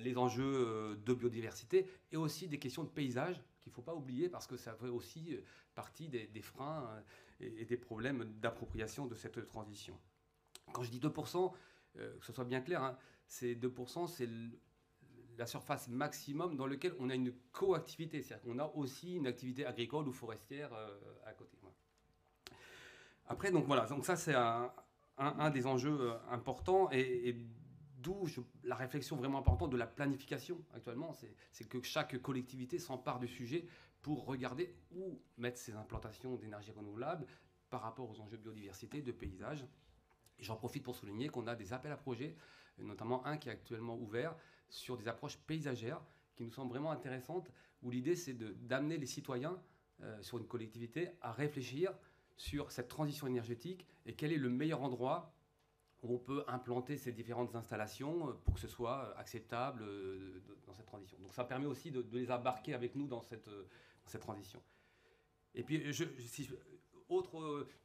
les enjeux de biodiversité et aussi des questions de paysage qu'il ne faut pas oublier parce que ça fait aussi partie des freins et des problèmes d'appropriation de cette transition. Quand je dis 2%, que ce soit bien clair, hein, c'est 2%, c'est la surface maximum dans laquelle on a une coactivité, c'est-à-dire qu'on a aussi une activité agricole ou forestière à côté. Voilà. Après, donc voilà, donc ça c'est un des enjeux importants et d'où la réflexion vraiment importante de la planification actuellement, c'est que chaque collectivité s'empare du sujet pour regarder où mettre ses implantations d'énergie renouvelable par rapport aux enjeux de biodiversité, de paysage. Et j'en profite pour souligner qu'on a des appels à projets, notamment un qui est actuellement ouvert sur des approches paysagères qui nous semblent vraiment intéressantes, où l'idée c'est d'amener les citoyens sur une collectivité à réfléchir sur cette transition énergétique et quel est le meilleur endroit où on peut implanter ces différentes installations pour que ce soit acceptable dans cette transition. Donc ça permet aussi de les embarquer avec nous dans cette transition. Et puis, je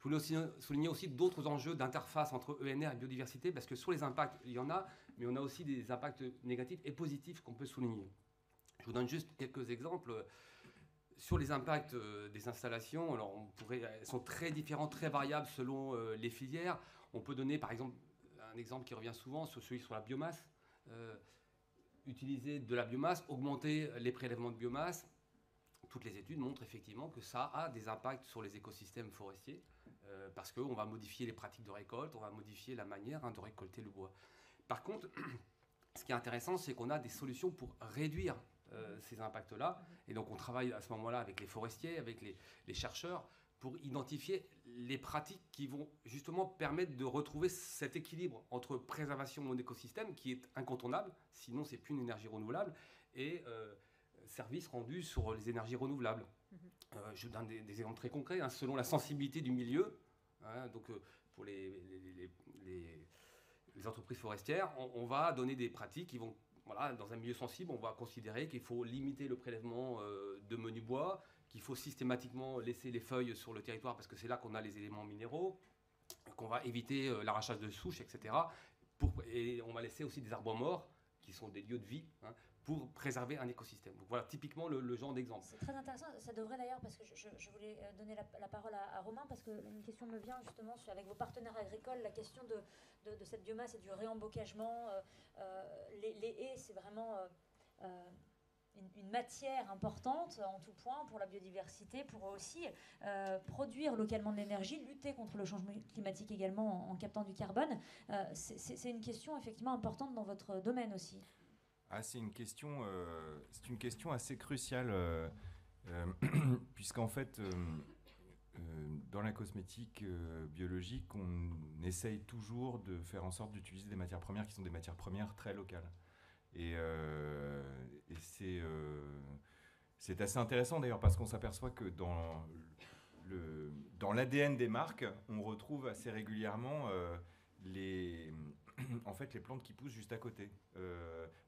voulais aussi souligner aussi d'autres enjeux d'interface entre ENR et biodiversité, parce que sur les impacts, il y en a, mais on a aussi des impacts négatifs et positifs qu'on peut souligner. Je vous donne juste quelques exemples. Sur les impacts des installations, alors elles sont très différentes, très variables selon les filières. On peut donner par exemple un exemple qui revient souvent, celui sur la biomasse. Utiliser de la biomasse, augmenter les prélèvements de biomasse. Toutes les études montrent effectivement que ça a des impacts sur les écosystèmes forestiers parce qu'on va modifier les pratiques de récolte, on va modifier la manière de récolter le bois. Par contre, ce qui est intéressant, c'est qu'on a des solutions pour réduire ces impacts-là. Et donc, on travaille à ce moment-là avec les forestiers, avec les chercheurs, pour identifier les pratiques qui vont justement permettre de retrouver cet équilibre entre préservation de mon écosystème, qui est incontournable, sinon c'est plus une énergie renouvelable, et services rendus sur les énergies renouvelables. Je donne des exemples très concrets, hein, selon la sensibilité du milieu. Hein, donc, pour les entreprises forestières, on va donner des pratiques qui vont... Voilà, dans un milieu sensible, on va considérer qu'il faut limiter le prélèvement de menu bois, qu'il faut systématiquement laisser les feuilles sur le territoire parce que c'est là qu'on a les éléments minéraux, qu'on va éviter l'arrachage de souches, etc. Et on va laisser aussi des arbres morts, qui sont des lieux de vie, hein, pour préserver un écosystème. Donc voilà, typiquement le genre d'exemple. C'est très intéressant. Ça devrait d'ailleurs, parce que je voulais donner la parole à Romain, parce qu'une question me vient justement avec vos partenaires agricoles, la question de cette biomasse et du réembocagement. Les haies, c'est vraiment une matière importante en tout point pour la biodiversité, pour aussi produire localement de l'énergie, lutter contre le changement climatique également en captant du carbone. C'est une question effectivement importante dans votre domaine aussi. Ah, c'est une question assez cruciale, puisqu'en fait, dans la cosmétique biologique, on essaye toujours de faire en sorte d'utiliser des matières premières qui sont des matières premières très locales. Et c'est assez intéressant d'ailleurs, parce qu'on s'aperçoit que dans l'ADN des marques, on retrouve assez régulièrement les plantes qui poussent juste à côté.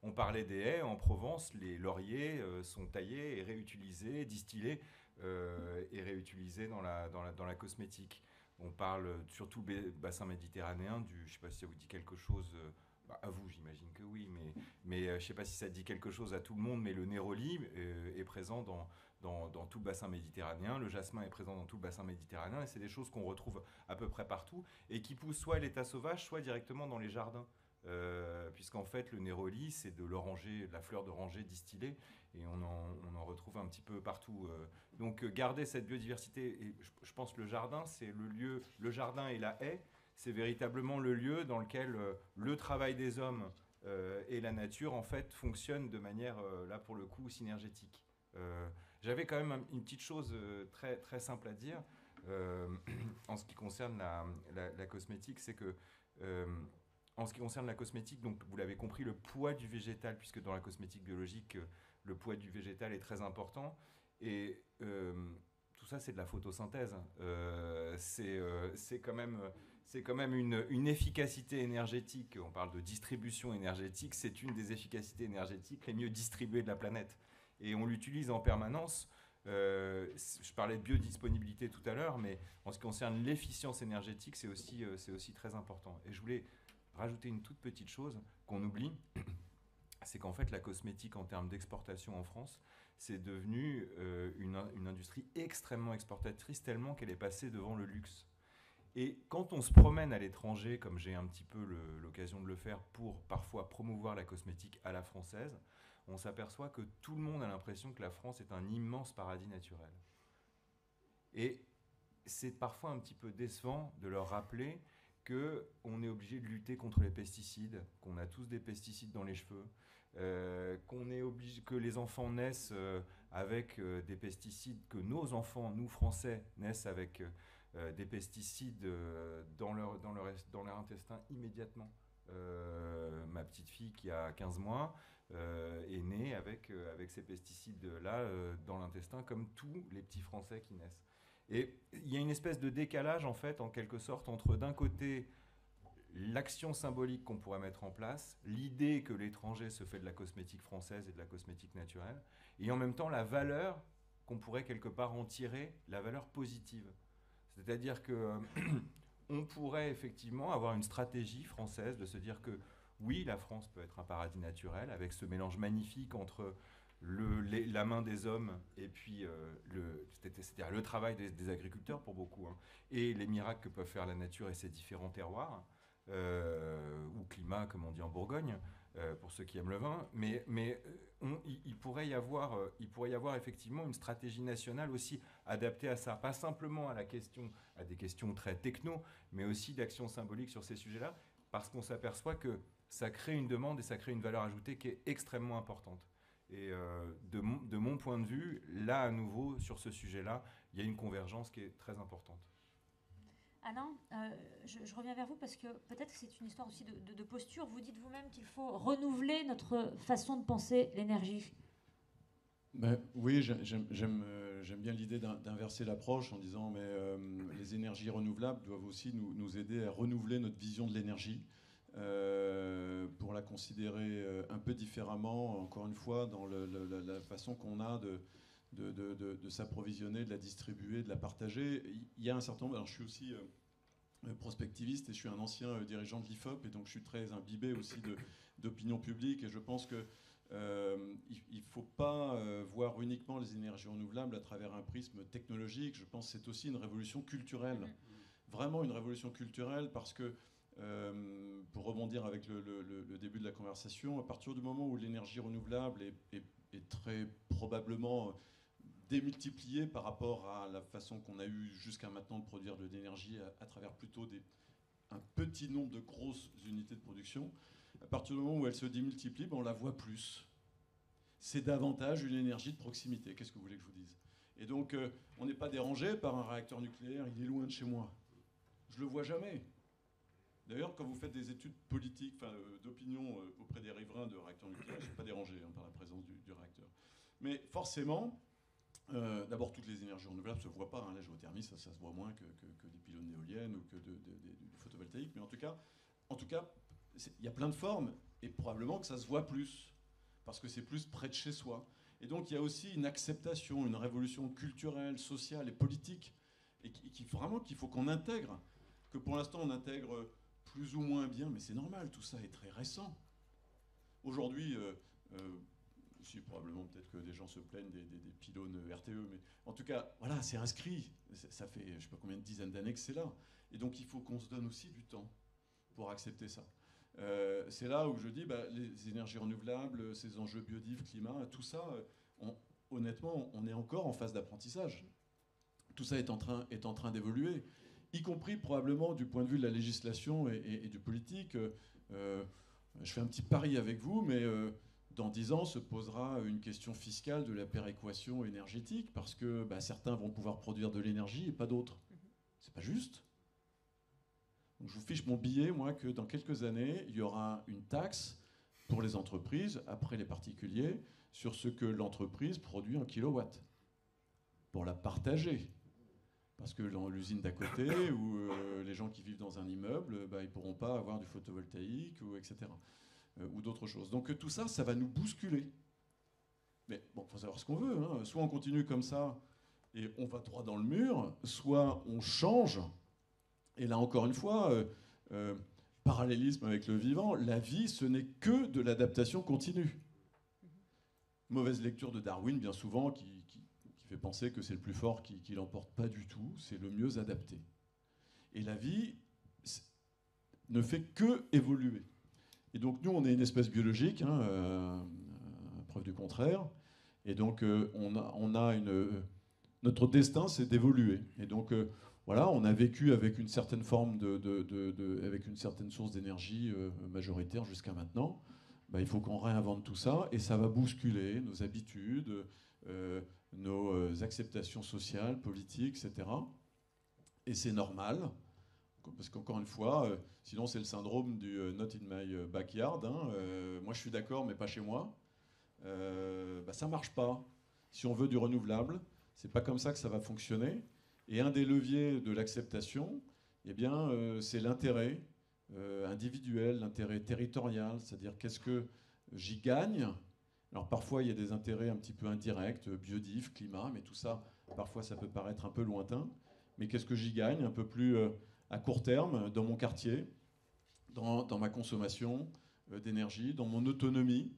On parlait des haies, en Provence, les lauriers sont taillés et réutilisés, distillés et réutilisés dans la cosmétique. On parle surtout le bassin méditerranéen, je ne sais pas si ça vous dit quelque chose, à vous j'imagine que oui, mais je ne sais pas si ça dit quelque chose à tout le monde, mais le néroli est présent dans tout le bassin méditerranéen, le jasmin est présent dans tout le bassin méditerranéen, et c'est des choses qu'on retrouve à peu près partout, et qui poussent soit à l'état sauvage, soit directement dans les jardins. Puisqu'en fait le néroli c'est de la fleur d'oranger distillée, et on en retrouve un petit peu partout. Donc garder cette biodiversité, et je pense que le jardin c'est le jardin et la haie, c'est véritablement le lieu dans lequel le travail des hommes et la nature en fait fonctionnent de manière là pour le coup synergétique. J'avais quand même une petite chose très, très simple à dire. En ce qui concerne la cosmétique, c'est que en ce qui concerne la cosmétique, donc vous l'avez compris, le poids du végétal, puisque dans la cosmétique biologique, le poids du végétal est très important. Et tout ça, c'est de la photosynthèse. C'est quand même une efficacité énergétique. On parle de distribution énergétique. C'est une des efficacités énergétiques les mieux distribuées de la planète. Et on l'utilise en permanence. Je parlais de biodisponibilité tout à l'heure, mais en ce qui concerne l'efficience énergétique, c'est aussi très important. Et je voulais rajouter une toute petite chose qu'on oublie, c'est qu'en fait la cosmétique en termes d'exportation en France, c'est devenu une industrie extrêmement exportatrice, tellement qu'elle est passée devant le luxe. Et quand on se promène à l'étranger, comme j'ai un petit peu l'occasion de le faire pour parfois promouvoir la cosmétique à la française, on s'aperçoit que tout le monde a l'impression que la France est un immense paradis naturel. Et c'est parfois un petit peu décevant de leur rappeler qu'on est obligé de lutter contre les pesticides, qu'on a tous des pesticides dans les cheveux, que les enfants naissent avec des pesticides, que nos enfants, nous Français, naissent avec des pesticides dans leur intestin immédiatement. Ma petite fille qui a 15 mois est née avec ces pesticides-là dans l'intestin, comme tous les petits Français qui naissent. Et il y a une espèce de décalage, en fait, en quelque sorte, entre d'un côté l'action symbolique qu'on pourrait mettre en place, l'idée que l'étranger se fait de la cosmétique française et de la cosmétique naturelle, et en même temps la valeur qu'on pourrait quelque part en tirer, la valeur positive. C'est-à-dire que on pourrait effectivement avoir une stratégie française de se dire que oui, la France peut être un paradis naturel avec ce mélange magnifique entre la main des hommes et puis c'est-à-dire le travail des agriculteurs pour beaucoup, hein, et les miracles que peuvent faire la nature et ses différents terroirs, ou climat comme on dit en Bourgogne, pour ceux qui aiment le vin, mais il pourrait y avoir effectivement une stratégie nationale aussi adaptée à ça, pas simplement à des questions très techno, mais aussi d'action symbolique sur ces sujets-là, parce qu'on s'aperçoit que ça crée une demande et ça crée une valeur ajoutée qui est extrêmement importante. Et de mon point de vue, là à nouveau sur ce sujet-là, il y a une convergence qui est très importante. Alain, je reviens vers vous parce que peut-être que c'est une histoire aussi de posture. Vous dites vous-même qu'il faut renouveler notre façon de penser l'énergie. Ben, oui, j'aime bien l'idée d'inverser l'approche en disant mais les énergies renouvelables doivent aussi nous aider à renouveler notre vision de l'énergie. Pour la considérer un peu différemment, encore une fois, dans la façon qu'on a de s'approvisionner, de la distribuer, de la partager. Il y a un certain nombre... Alors, je suis aussi prospectiviste et je suis un ancien dirigeant de l'IFOP, et donc je suis très imbibé aussi d'opinion publique, et je pense que il ne faut pas voir uniquement les énergies renouvelables à travers un prisme technologique. Je pense que c'est aussi une révolution culturelle. Vraiment une révolution culturelle, parce que pour rebondir avec le début de la conversation, à partir du moment où l'énergie renouvelable est très probablement démultipliée par rapport à la façon qu'on a eu jusqu'à maintenant de produire de l'énergie à travers plutôt un petit nombre de grosses unités de production, à partir du moment où elle se démultiplie, ben on la voit plus. C'est davantage une énergie de proximité. Qu'est-ce que vous voulez que je vous dise? Et donc, on n'est pas dérangé par un réacteur nucléaire, il est loin de chez moi. Je ne le vois jamais. D'ailleurs, quand vous faites des études politiques, d'opinion auprès des riverains de réacteurs nucléaires, ils ne sont pas dérangés par la présence du réacteur. Mais forcément, d'abord, toutes les énergies renouvelables ne se voient pas. Hein. La géothermie, ça se voit moins que des pylônes d'éoliennes ou que du photovoltaïque. Mais en tout cas, il y a plein de formes, et probablement que ça se voit plus, parce que c'est plus près de chez soi. Et donc, il y a aussi une acceptation, une révolution culturelle, sociale et politique, et qu'il faut qu'on intègre, que pour l'instant, on intègre plus ou moins bien, mais c'est normal, tout ça est très récent. Aujourd'hui, si probablement peut-être que des gens se plaignent des pylônes RTE, mais en tout cas, voilà, c'est inscrit. Ça fait je ne sais pas combien de dizaines d'années que c'est là. Et donc il faut qu'on se donne aussi du temps pour accepter ça. C'est là où je dis, les énergies renouvelables, ces enjeux biodiv, climat, tout ça, honnêtement, on est encore en phase d'apprentissage. Tout ça est en train d'évoluer, y compris probablement du point de vue de la législation et du politique. Je fais un petit pari avec vous, mais dans 10 ans se posera une question fiscale de la péréquation énergétique, parce que certains vont pouvoir produire de l'énergie et pas d'autres. C'est pas juste. Donc je vous fiche mon billet, moi, que dans quelques années, il y aura une taxe pour les entreprises, après les particuliers, sur ce que l'entreprise produit en kilowatts, pour la partager. Parce que dans l'usine d'à côté, ou les gens qui vivent dans un immeuble, ils ne pourront pas avoir du photovoltaïque, ou etc. Ou d'autres choses. Donc tout ça, ça va nous bousculer. Mais bon, il faut savoir ce qu'on veut. Hein. Soit on continue comme ça, et on va droit dans le mur, soit on change. Et là, encore une fois, parallélisme avec le vivant, la vie, ce n'est que de l'adaptation continue. Mauvaise lecture de Darwin, bien souvent, qui fait penser que c'est le plus fort qui l'emporte. Pas du tout, c'est le mieux adapté. Et la vie ne fait que évoluer. Et donc, nous, on est une espèce biologique, preuve du contraire. Et donc, notre destin, c'est d'évoluer. Et donc, voilà, on a vécu avec une certaine forme avec une certaine source d'énergie majoritaire jusqu'à maintenant. Il faut qu'on réinvente tout ça, et ça va bousculer nos habitudes, nos acceptations sociales, politiques, etc. Et c'est normal, parce qu'encore une fois, sinon c'est le syndrome du not in my backyard. Moi, je suis d'accord, mais pas chez moi. Ça ne marche pas. Si on veut du renouvelable, c'est pas comme ça que ça va fonctionner. Et un des leviers de l'acceptation, c'est l'intérêt individuel, l'intérêt territorial, c'est-à-dire qu'est-ce que j'y gagne. Alors parfois il y a des intérêts un petit peu indirects, biodiff, climat, mais tout ça, parfois ça peut paraître un peu lointain. Mais qu'est-ce que j'y gagne un peu plus à court terme dans mon quartier, dans ma consommation d'énergie, dans mon autonomie,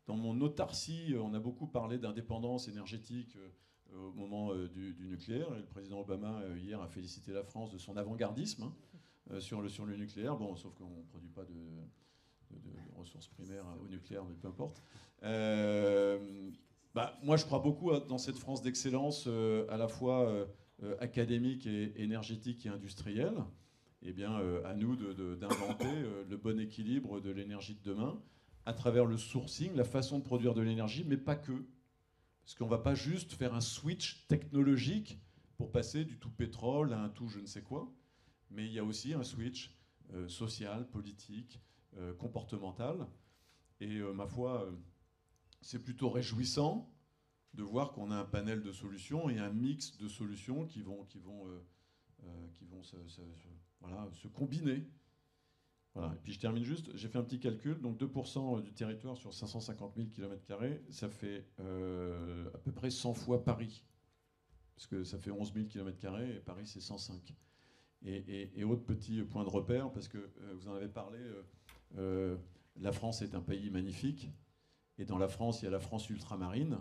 dans mon autarcie. On a beaucoup parlé d'indépendance énergétique au moment du nucléaire. Et le président Obama, hier, a félicité la France de son avant-gardisme sur le nucléaire. Bon, sauf qu'on ne produit pas de ressources primaires au nucléaire, mais peu importe. Moi, je crois beaucoup dans cette France d'excellence, à la fois académique et énergétique et industrielle. À nous d'inventer le bon équilibre de l'énergie de demain à travers le sourcing, la façon de produire de l'énergie, mais pas que. Parce qu'on ne va pas juste faire un switch technologique pour passer du tout pétrole à un tout je ne sais quoi, mais il y a aussi un switch social, politique, comportemental. Et ma foi, c'est plutôt réjouissant de voir qu'on a un panel de solutions et un mix de solutions qui vont se combiner. Voilà. Et puis je termine juste, j'ai fait un petit calcul, donc 2% du territoire sur 550 000 km², ça fait à peu près 100 fois Paris, parce que ça fait 11 000 km², et Paris c'est 105. Et autre petit point de repère, parce que vous en avez parlé, la France est un pays magnifique, et dans la France, il y a la France ultramarine,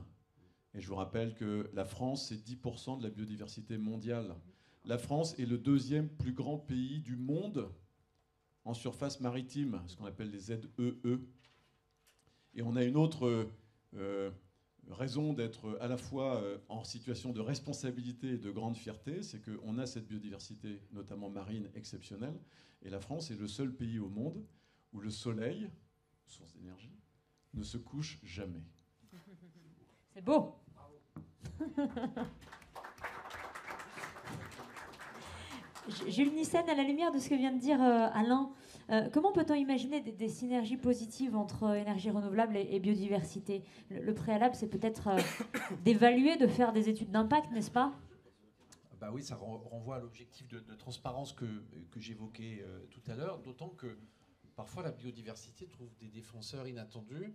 et je vous rappelle que la France, c'est 10% de la biodiversité mondiale. La France est le deuxième plus grand pays du monde en surface maritime, ce qu'on appelle les ZEE. Et on a une autre raison d'être à la fois en situation de responsabilité et de grande fierté, c'est qu'on a cette biodiversité, notamment marine, exceptionnelle. Et la France est le seul pays au monde où le soleil, source d'énergie, ne se couche jamais. C'est beau. Jules Nyssen, à la lumière de ce que vient de dire Alain, comment peut-on imaginer des synergies positives entre énergie renouvelable et biodiversité ? Le préalable, c'est peut-être d'évaluer, de faire des études d'impact, n'est-ce pas ? Oui, ça renvoie à l'objectif de transparence que j'évoquais tout à l'heure, d'autant que parfois la biodiversité trouve des défenseurs inattendus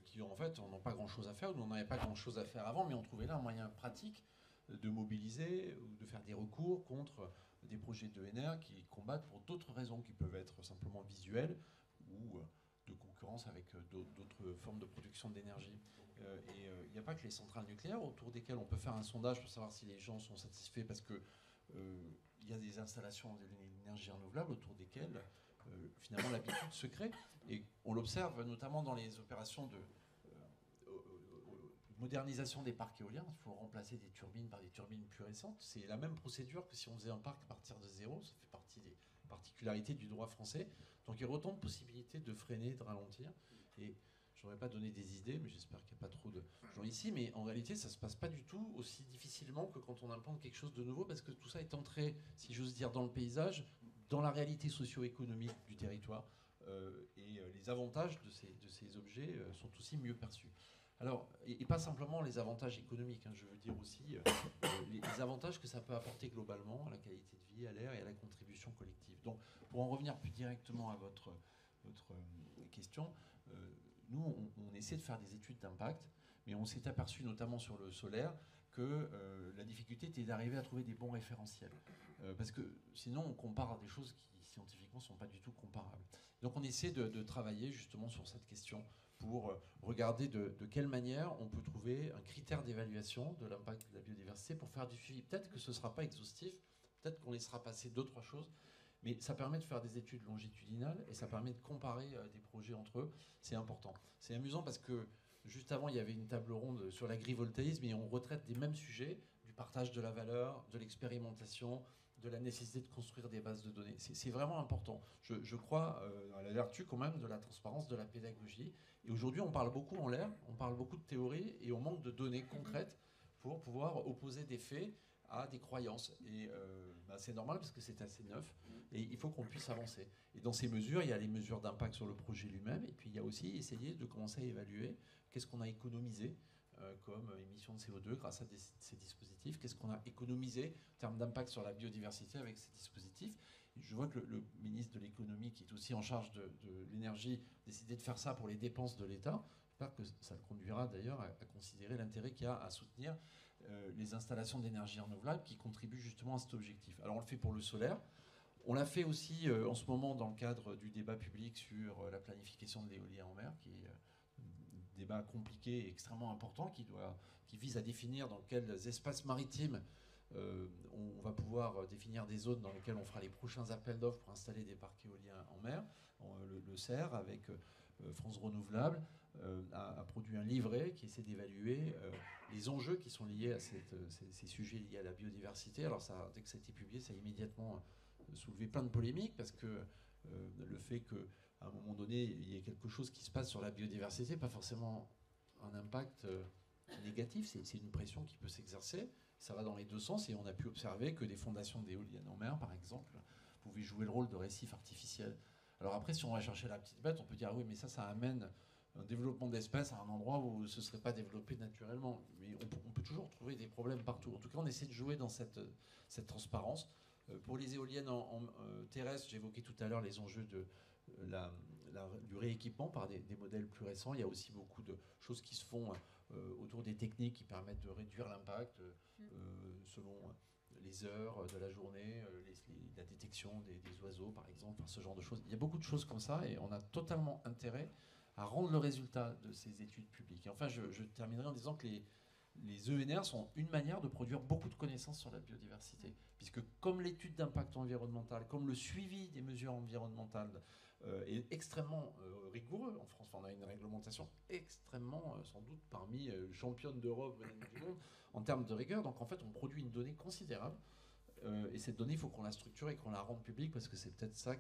qui en fait n'ont pas grand-chose à faire, ou n'en avaient pas grand-chose à faire avant, mais ont trouvé là un moyen pratique de mobiliser ou de faire des recours contre des projets d'ENR qui combattent pour d'autres raisons qui peuvent être simplement visuelles ou de concurrence avec d'autres formes de production d'énergie. Et il n'y a pas que les centrales nucléaires autour desquelles on peut faire un sondage pour savoir si les gens sont satisfaits, parce que il y a des installations d'énergie renouvelable autour desquelles finalement l'habitude se crée. Et on l'observe notamment dans les opérations de modernisation des parcs éoliens. Il faut remplacer des turbines par des turbines plus récentes. C'est la même procédure que si on faisait un parc à partir de zéro. Ça fait partie des particularités du droit français. Donc il y a autant de possibilités de freiner, de ralentir. Et je n'aurais pas donné des idées, mais j'espère qu'il n'y a pas trop de gens ici. Mais en réalité, ça ne se passe pas du tout aussi difficilement que quand on implante quelque chose de nouveau, parce que tout ça est entré, si j'ose dire, dans le paysage, dans la réalité socio-économique du territoire. Et les avantages de ces objets sont aussi mieux perçus. Alors, et pas simplement les avantages économiques, je veux dire aussi les avantages que ça peut apporter globalement à la qualité de vie, à l'air et à la contribution collective. Donc, pour en revenir plus directement à votre question, nous, on essaie de faire des études d'impact, mais on s'est aperçu, notamment sur le solaire, que la difficulté était d'arriver à trouver des bons référentiels. Parce que sinon, on compare des choses qui, scientifiquement, ne sont pas du tout comparables. Donc, on essaie de travailler justement sur cette question pour regarder de quelle manière on peut trouver un critère d'évaluation de l'impact de la biodiversité pour faire du suivi. Peut-être que ce ne sera pas exhaustif, peut-être qu'on laissera passer 2-3 choses, mais ça permet de faire des études longitudinales et ça permet de comparer des projets entre eux. C'est important. C'est amusant parce que juste avant, il y avait une table ronde sur l'agrivoltaïsme et on retraite des mêmes sujets, du partage de la valeur, de l'expérimentation, de la nécessité de construire des bases de données. C'est vraiment important. Je crois à la vertu quand même de la transparence, de la pédagogie. Et aujourd'hui, on parle beaucoup en l'air, on parle beaucoup de théorie et on manque de données concrètes pour pouvoir opposer des faits à des croyances. Et c'est normal parce que c'est assez neuf et il faut qu'on puisse avancer. Et dans ces mesures, il y a les mesures d'impact sur le projet lui-même et puis il y a aussi essayer de commencer à évaluer qu'est-ce qu'on a économisé comme émissions de CO2 grâce à ces dispositifs, qu'est-ce qu'on a économisé en termes d'impact sur la biodiversité avec ces dispositifs. Et je vois que le ministre de l'économie, qui est aussi en charge de l'énergie, a décidé de faire ça pour les dépenses de l'État. J'espère que ça le conduira d'ailleurs à considérer l'intérêt qu'il y a à soutenir les installations d'énergie renouvelable qui contribuent justement à cet objectif. Alors on le fait pour le solaire. On l'a fait aussi en ce moment dans le cadre du débat public sur la planification de l'éolien en mer, qui est un débat compliqué et extrêmement important, qui vise à définir dans quels espaces maritimes on va pouvoir définir des zones dans lesquelles on fera les prochains appels d'offres pour installer des parcs éoliens en mer. Le CER, avec France Renouvelable, a produit un livret qui essaie d'évaluer les enjeux qui sont liés à ces sujets liés à la biodiversité. Alors ça, dès que ça a été publié, ça a immédiatement soulevé plein de polémiques parce que le fait qu'à un moment donné, il y ait quelque chose qui se passe sur la biodiversité, pas forcément un impact négatif, c'est une pression qui peut s'exercer. Ça va dans les deux sens et on a pu observer que des fondations d'éoliennes en mer, par exemple, pouvaient jouer le rôle de récifs artificiels. Alors après, si on va chercher la petite bête, on peut dire oui, mais ça amène un développement d'espèces à un endroit où ce ne serait pas développé naturellement. Mais on peut toujours trouver des problèmes partout. En tout cas, on essaie de jouer dans cette transparence. Pour les éoliennes terrestres, j'évoquais tout à l'heure les enjeux du rééquipement par des modèles plus récents. Il y a aussi beaucoup de choses qui se font autour des techniques qui permettent de réduire l'impact selon les heures de la journée, la détection des oiseaux, par exemple, ce genre de choses. Il y a beaucoup de choses comme ça et on a totalement intérêt à rendre le résultat de ces études publiques. Et enfin, je terminerai en disant que les ENR sont une manière de produire beaucoup de connaissances sur la biodiversité, puisque comme l'étude d'impact environnemental, comme le suivi des mesures environnementales est extrêmement rigoureux en France, on a une réglementation extrêmement, sans doute, parmi championnes d'Europe, du monde, en termes de rigueur. Donc en fait, on produit une donnée considérable, et cette donnée, il faut qu'on la structure et qu'on la rende publique, parce que c'est peut-être ça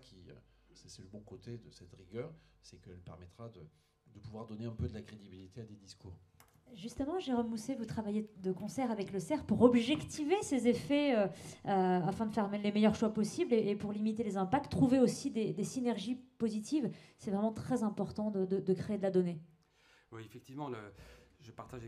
c'est le bon côté de cette rigueur, c'est qu'elle permettra de pouvoir donner un peu de la crédibilité à des discours. Justement, Jérôme Mousset, vous travaillez de concert avec le CER pour objectiver ces effets afin de faire les meilleurs choix possibles et pour limiter les impacts, trouver aussi des synergies positives. C'est vraiment très important de créer de la donnée. Oui, effectivement, je partage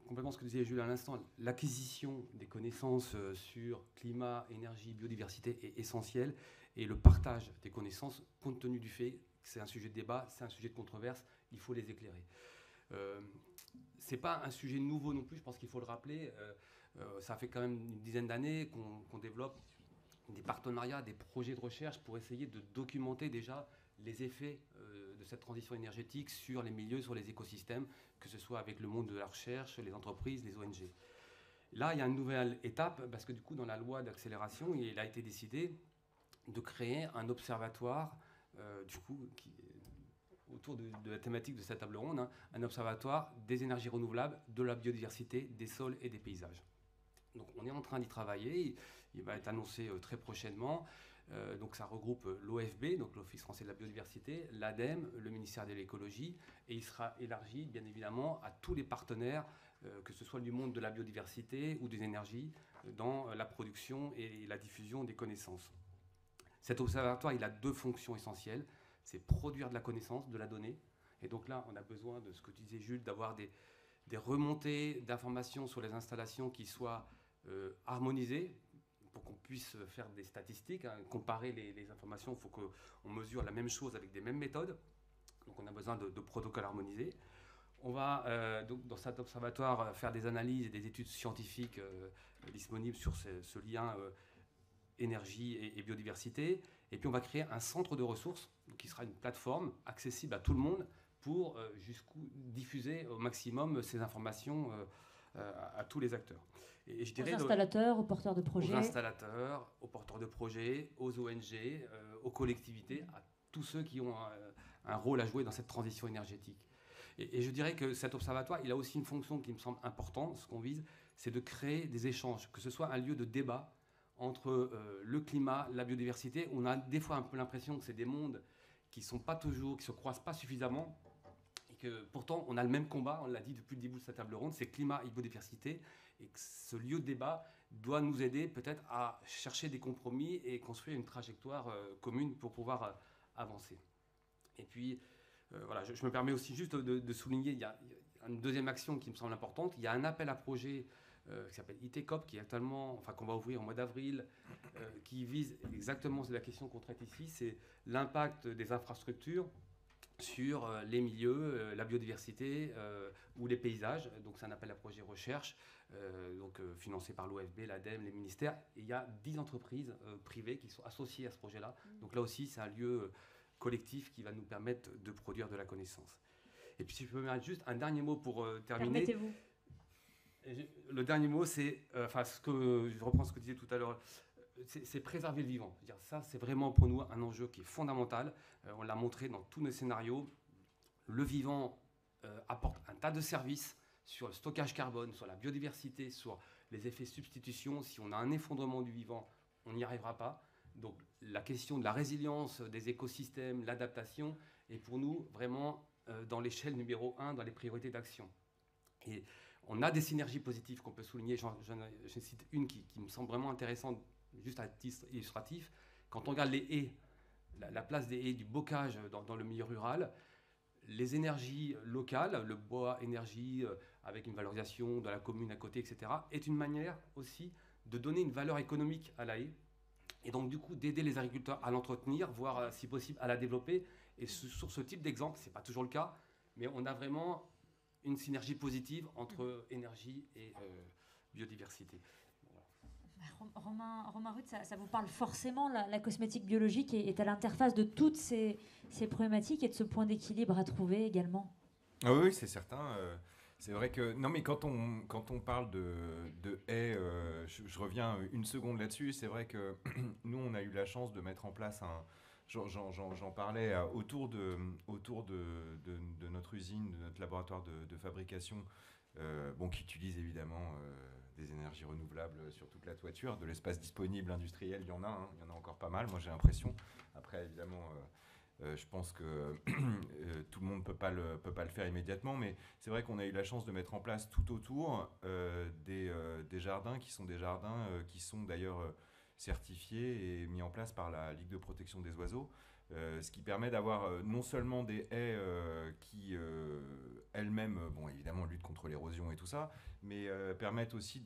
complètement ce que disait Jules à l'instant. L'acquisition des connaissances sur climat, énergie, biodiversité est essentielle et le partage des connaissances, compte tenu du fait que c'est un sujet de débat, c'est un sujet de controverse, il faut les éclairer. C'est pas un sujet nouveau non plus, je pense qu'il faut le rappeler. Ça fait quand même une dizaine d'années qu'on développe des partenariats, des projets de recherche pour essayer de documenter déjà les effets de cette transition énergétique sur les milieux, sur les écosystèmes, que ce soit avec le monde de la recherche, les entreprises, les ONG. Là, il y a une nouvelle étape, parce que du coup, dans la loi d'accélération, il a été décidé de créer un observatoire, autour de la thématique de cette table ronde, un observatoire des énergies renouvelables, de la biodiversité, des sols et des paysages. Donc on est en train d'y travailler, il va être annoncé très prochainement. Donc ça regroupe l'OFB, donc l'Office français de la biodiversité, l'ADEME, le ministère de l'écologie, et il sera élargi bien évidemment à tous les partenaires, que ce soit du monde de la biodiversité ou des énergies, dans la production et la diffusion des connaissances. Cet observatoire, il a 2 fonctions essentielles, c'est produire de la connaissance, de la donnée, et donc là on a besoin de ce que tu disais Jules, d'avoir des remontées d'informations sur les installations qui soient harmonisées, pour qu'on puisse faire des statistiques, hein, comparer les informations. Il faut qu'on mesure la même chose avec des mêmes méthodes. Donc on a besoin de protocoles harmonisés. On va, donc, dans cet observatoire, faire des analyses et des études scientifiques disponibles sur ce lien énergie et biodiversité. Et puis on va créer un centre de ressources, donc, qui sera une plateforme accessible à tout le monde pour diffuser au maximum ces informations à tous les acteurs. Et je dirais aux installateurs, aux porteurs de projets. Aux installateurs, aux porteurs de projets, aux ONG, aux collectivités, à tous ceux qui ont un rôle à jouer dans cette transition énergétique. Et je dirais que cet observatoire, il a aussi une fonction qui me semble importante. Ce qu'on vise, c'est de créer des échanges, que ce soit un lieu de débat entre le climat, la biodiversité. On a des fois un peu l'impression que c'est des mondes qui ne se croisent pas suffisamment. Et que pourtant, on a le même combat, on l'a dit depuis le début de cette table ronde, c'est climat et biodiversité. Et que ce lieu de débat doit nous aider peut-être à chercher des compromis et construire une trajectoire commune pour pouvoir avancer. Et puis, voilà, je me permets aussi juste de souligner, il y a une deuxième action qui me semble importante. Il y a un appel à projet qui s'appelle ITCOP, qui est actuellement, qu'on va ouvrir au mois d'avril, qui vise exactement la question qu'on traite ici, c'est l'impact des infrastructures sur les milieux, la biodiversité ou les paysages. Donc c'est un appel à projet recherche, financé par l'OFB, l'ADEME, les ministères. Et il y a 10 entreprises privées qui sont associées à ce projet-là. Donc là aussi, c'est un lieu collectif qui va nous permettre de produire de la connaissance. Et puis si je peux me mettre juste un dernier mot pour terminer. Permettez-vous. Le dernier mot, c'est, je reprends ce que tu disais tout à l'heure, c'est préserver le vivant. Ça, c'est vraiment pour nous un enjeu qui est fondamental. On l'a montré dans tous nos scénarios. Le vivant apporte un tas de services sur le stockage carbone, sur la biodiversité, sur les effets substitution. Si on a un effondrement du vivant, on n'y arrivera pas. Donc la question de la résilience des écosystèmes, l'adaptation, est pour nous vraiment dans l'échelle numéro 1, dans les priorités d'action. Et on a des synergies positives qu'on peut souligner. J'en cite une qui me semble vraiment intéressante, juste à titre illustratif. Quand on regarde les haies, la place des haies, du bocage dans le milieu rural, les énergies locales, le bois énergie avec une valorisation de la commune à côté, etc., est une manière aussi de donner une valeur économique à la haie. Et donc du coup d'aider les agriculteurs à l'entretenir, voire si possible à la développer. Et sur ce type d'exemple, ce n'est pas toujours le cas, mais on a vraiment une synergie positive entre énergie et biodiversité. Romain Rude, ça vous parle forcément, la cosmétique biologique est à l'interface de toutes ces problématiques et de ce point d'équilibre à trouver également. Ah oui, c'est certain. C'est vrai que... Non, mais quand on parle de haies, je reviens une seconde là-dessus. C'est vrai que nous, on a eu la chance de mettre en place j'en parlais autour de notre usine, de notre laboratoire de fabrication, qui utilise évidemment des énergies renouvelables sur toute la toiture. De l'espace disponible industriel, il y en a encore pas mal, moi j'ai l'impression. Après, évidemment, je pense que tout le monde ne peut pas le faire immédiatement, mais c'est vrai qu'on a eu la chance de mettre en place tout autour des jardins qui sont d'ailleurs certifiés et mis en place par la Ligue de protection des oiseaux, ce qui permet d'avoir non seulement des haies qui elles-mêmes, évidemment, luttent contre l'érosion et tout ça, mais permettent aussi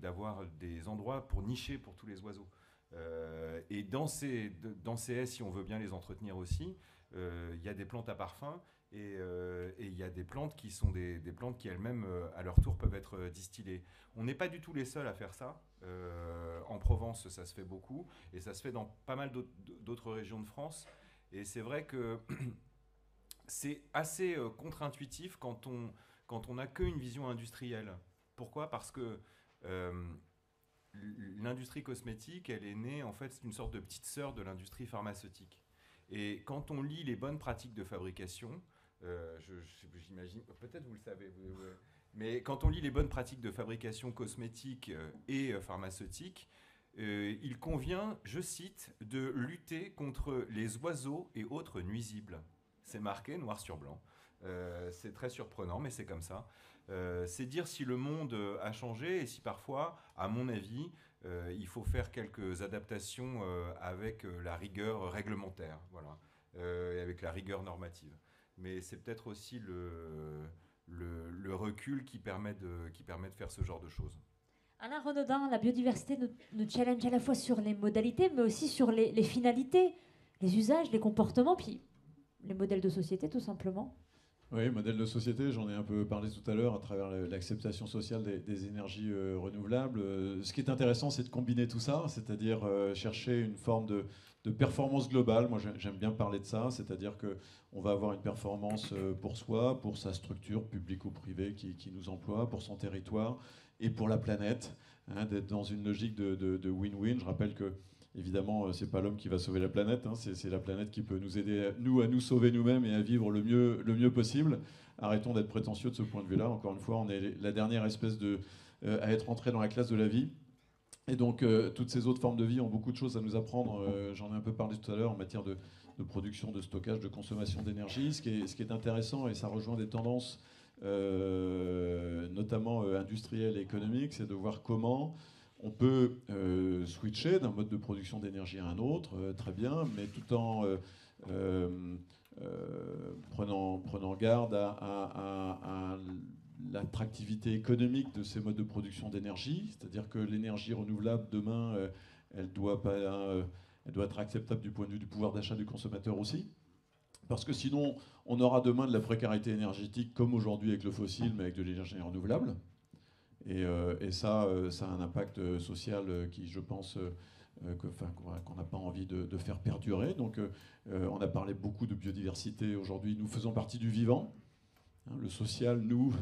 d'avoir des endroits pour nicher pour tous les oiseaux. Et dans ces haies, si on veut bien les entretenir aussi, il y a des plantes à parfum et il y a des plantes qui sont des plantes qui elles-mêmes, à leur tour, peuvent être distillées. On n'est pas du tout les seuls à faire ça. En Provence, ça se fait beaucoup et ça se fait dans pas mal d'autres régions de France. Et c'est vrai que c'est assez contre-intuitif quand on n'a qu'une vision industrielle. Pourquoi ? Parce que l'industrie cosmétique, elle est née, en fait, c'est une sorte de petite sœur de l'industrie pharmaceutique. Et quand on lit les bonnes pratiques de fabrication, j'imagine, peut-être vous le savez, mais quand on lit les bonnes pratiques de fabrication cosmétique et pharmaceutique, il convient, je cite, de lutter contre les oiseaux et autres nuisibles. C'est marqué noir sur blanc. C'est très surprenant, mais c'est comme ça. C'est dire si le monde a changé et si parfois, à mon avis, il faut faire quelques adaptations avec la rigueur réglementaire, voilà, et avec la rigueur normative. Mais c'est peut-être aussi le recul qui permet de faire ce genre de choses. Alain Renaudin, la biodiversité nous challenge à la fois sur les modalités, mais aussi sur les finalités, les usages, les comportements, puis les modèles de société, tout simplement. Oui, modèle de société, j'en ai un peu parlé tout à l'heure à travers l'acceptation sociale des énergies renouvelables. Ce qui est intéressant, c'est de combiner tout ça, c'est-à-dire chercher une forme de performance globale. Moi, j'aime bien parler de ça, c'est-à-dire qu'on va avoir une performance pour soi, pour sa structure publique ou privée qui nous emploie, pour son territoire et pour la planète, hein, d'être dans une logique de win-win. Je rappelle que évidemment, c'est pas l'homme qui va sauver la planète, hein, c'est la planète qui peut nous aider, à nous sauver nous-mêmes et à vivre le mieux possible. Arrêtons d'être prétentieux de ce point de vue-là. Encore une fois, on est la dernière espèce à être entrée dans la classe de la vie. Et donc, toutes ces autres formes de vie ont beaucoup de choses à nous apprendre. J'en ai un peu parlé tout à l'heure en matière de production, de stockage, de consommation d'énergie. Ce qui est intéressant, et ça rejoint des tendances notamment industrielles et économiques, c'est de voir comment on peut switcher d'un mode de production d'énergie à un autre, très bien, mais tout en prenant garde à l'attractivité économique de ces modes de production d'énergie. C'est-à-dire que l'énergie renouvelable, demain, elle doit être acceptable du point de vue du pouvoir d'achat du consommateur aussi. Parce que sinon, on aura demain de la précarité énergétique comme aujourd'hui avec le fossile, mais avec de l'énergie renouvelable. Et ça a un impact social qui, je pense, qu'on n'a pas envie de faire perdurer. Donc, on a parlé beaucoup de biodiversité aujourd'hui. Nous faisons partie du vivant. Hein, le social, nous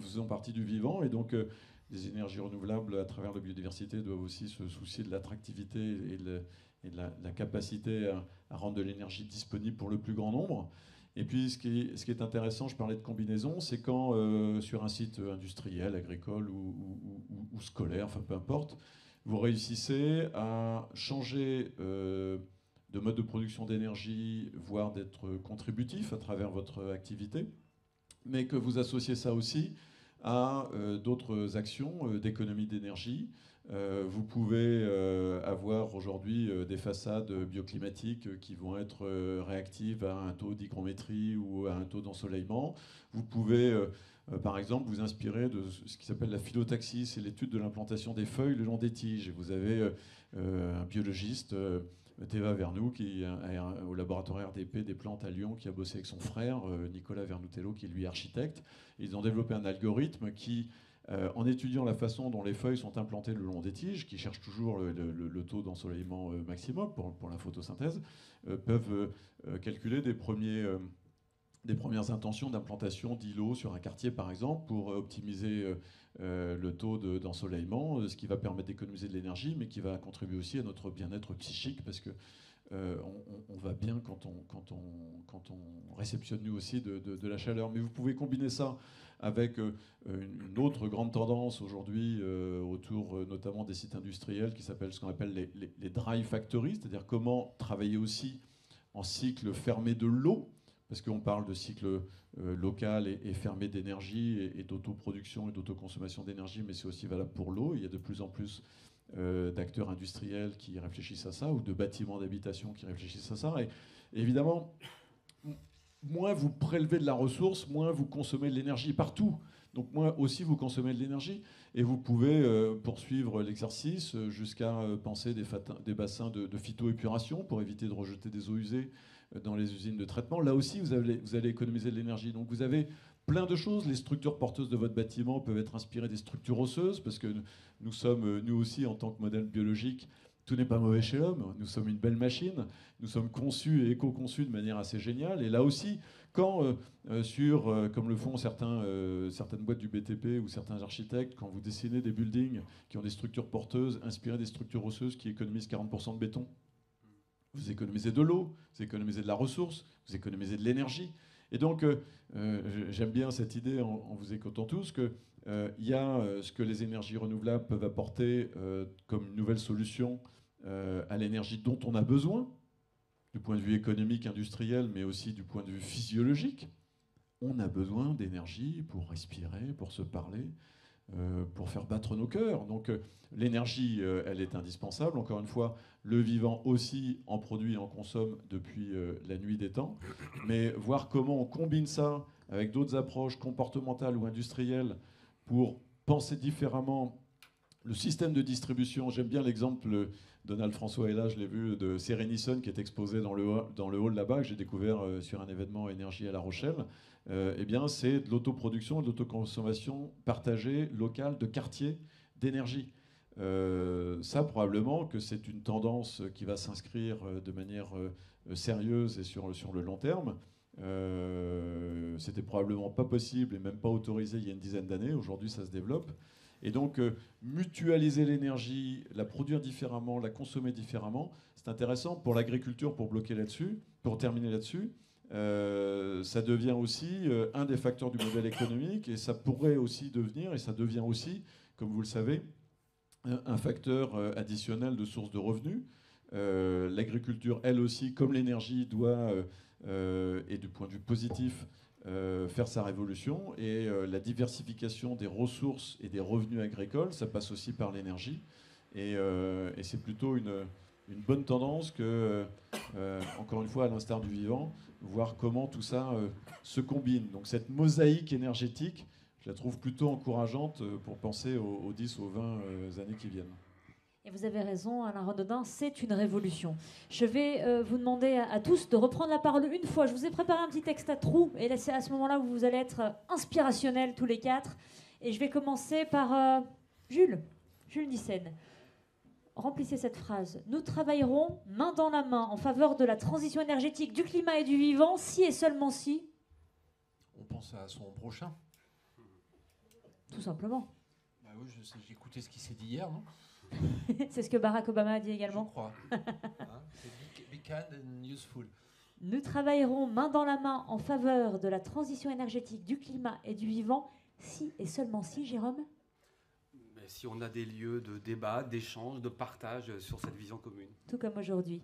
faisons partie du vivant. Et donc, les énergies renouvelables, à travers la biodiversité, doivent aussi se soucier de l'attractivité et de la capacité à rendre de l'énergie disponible pour le plus grand nombre. Et puis, ce qui est intéressant, je parlais de combinaison, c'est quand sur un site industriel, agricole ou scolaire, enfin peu importe, vous réussissez à changer de mode de production d'énergie, voire d'être contributif à travers votre activité, mais que vous associez ça aussi à d'autres actions d'économie d'énergie. Vous pouvez avoir aujourd'hui des façades bioclimatiques qui vont être réactives à un taux d'hygrométrie ou à un taux d'ensoleillement. Vous pouvez, par exemple, vous inspirer de ce qui s'appelle la phyllotaxie, c'est l'étude de l'implantation des feuilles le long des tiges. Et vous avez un biologiste, Théva Vernou, qui est au laboratoire RDP des plantes à Lyon, qui a bossé avec son frère, Nicolas Vernutello, qui est lui architecte. Ils ont développé un algorithme qui, en étudiant la façon dont les feuilles sont implantées le long des tiges, qui cherchent toujours le taux d'ensoleillement maximum pour la photosynthèse, peuvent calculer des premières intentions d'implantation d'îlots sur un quartier, par exemple, pour optimiser le taux d'ensoleillement, ce qui va permettre d'économiser de l'énergie, mais qui va contribuer aussi à notre bien-être psychique, parce que on va bien quand on réceptionne nous aussi de la chaleur. Mais vous pouvez combiner ça avec une autre grande tendance aujourd'hui autour notamment des sites industriels qui s'appelle ce qu'on appelle les dry factories, c'est-à-dire comment travailler aussi en cycle fermé de l'eau, parce qu'on parle de cycle local et fermé d'énergie et d'autoproduction et d'autoconsommation d'énergie, mais c'est aussi valable pour l'eau. Il y a de plus en plus d'acteurs industriels qui réfléchissent à ça, ou de bâtiments d'habitation qui réfléchissent à ça. Et évidemment, moins vous prélevez de la ressource, moins vous consommez de l'énergie partout. Donc moins aussi vous consommez de l'énergie. Et vous pouvez poursuivre l'exercice jusqu'à penser des bassins de phytoépuration pour éviter de rejeter des eaux usées dans les usines de traitement. Là aussi, vous allez économiser de l'énergie. Donc vous avez plein de choses. Les structures porteuses de votre bâtiment peuvent être inspirées des structures osseuses, parce que nous sommes, nous aussi, en tant que modèle biologique, tout n'est pas mauvais chez l'homme. Nous sommes une belle machine. Nous sommes conçus et éco-conçus de manière assez géniale. Et là aussi, quand comme le font certaines boîtes du BTP ou certains architectes, quand vous dessinez des buildings qui ont des structures porteuses inspirées des structures osseuses qui économisent 40% de béton, vous économisez de l'eau, vous économisez de la ressource, vous économisez de l'énergie. Et donc, j'aime bien cette idée, en vous écoutant tous, qu'il y a ce que les énergies renouvelables peuvent apporter comme une nouvelle solution à l'énergie dont on a besoin, du point de vue économique, industriel, mais aussi du point de vue physiologique. On a besoin d'énergie pour respirer, pour se parler, pour faire battre nos cœurs. Donc l'énergie, elle est indispensable. Encore une fois, le vivant aussi en produit et en consomme depuis la nuit des temps. Mais voir comment on combine ça avec d'autres approches comportementales ou industrielles pour penser différemment le système de distribution. J'aime bien l'exemple, Donald François est là, je l'ai vu, de Sérénissone qui est exposé dans le hall là-bas, que j'ai découvert sur un événement énergie à La Rochelle. Eh bien, c'est de l'autoproduction, de l'autoconsommation partagée, locale, de quartier d'énergie. Ça, probablement que c'est une tendance qui va s'inscrire de manière sérieuse et sur le long terme. C'était probablement pas possible et même pas autorisé il y a une dizaine d'années. Aujourd'hui, ça se développe. Et donc, mutualiser l'énergie, la produire différemment, la consommer différemment, c'est intéressant pour l'agriculture, pour bloquer là-dessus, pour terminer là-dessus. Ça devient aussi un des facteurs du modèle économique et ça pourrait aussi devenir, et ça devient aussi, comme vous le savez, un facteur additionnel de source de revenus. L'agriculture, elle aussi, comme l'énergie, doit, et du point de vue positif, faire sa révolution. Et la diversification des ressources et des revenus agricoles, ça passe aussi par l'énergie. Et c'est plutôt une bonne tendance que, encore une fois, à l'instar du vivant, voir comment tout ça se combine. Donc cette mosaïque énergétique, je la trouve plutôt encourageante pour penser aux 10, aux 20 années qui viennent. Et vous avez raison, Alain Renaudin, c'est une révolution. Je vais vous demander à tous de reprendre la parole une fois. Je vous ai préparé un petit texte à trous, et là, c'est à ce moment-là où vous allez être inspirationnels tous les quatre. Et je vais commencer par Jules Nyssen. Remplissez cette phrase. Nous travaillerons main dans la main en faveur de la transition énergétique, du climat et du vivant, si et seulement si. On pense à son prochain. Tout simplement. Bah oui, j'ai écouté ce qui s'est dit hier, non? C'est ce que Barack Obama a dit également. Je crois. C'est be kind and useful. Nous travaillerons main dans la main en faveur de la transition énergétique, du climat et du vivant, si et seulement si, Jérôme? Mais si on a des lieux de débat, d'échange, de partage sur cette vision commune. Tout comme aujourd'hui.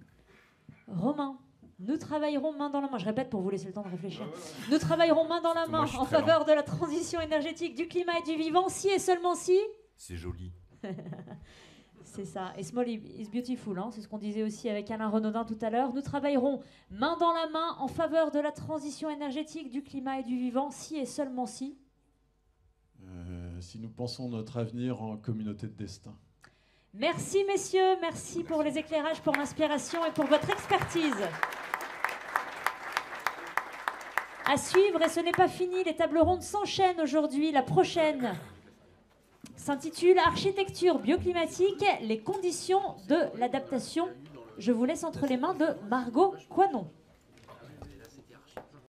Romain, nous travaillerons main dans la main. Je répète pour vous laisser le temps de réfléchir. Nous travaillerons main dans la main en faveur de la transition énergétique, du climat et du vivant, si et seulement si. C'est joli. C'est ça. Et small is beautiful, hein. C'est ce qu'on disait aussi avec Alain Renaudin tout à l'heure. Nous travaillerons main dans la main en faveur de la transition énergétique, du climat et du vivant, si et seulement si. Si nous pensons notre avenir en communauté de destin. Merci messieurs, merci pour les éclairages, pour l'inspiration et pour votre expertise. À suivre, et ce n'est pas fini, les tables rondes s'enchaînent aujourd'hui. La prochaine s'intitule Architecture bioclimatique, les conditions de l'adaptation. Je vous laisse entre les mains de Margot Coinon.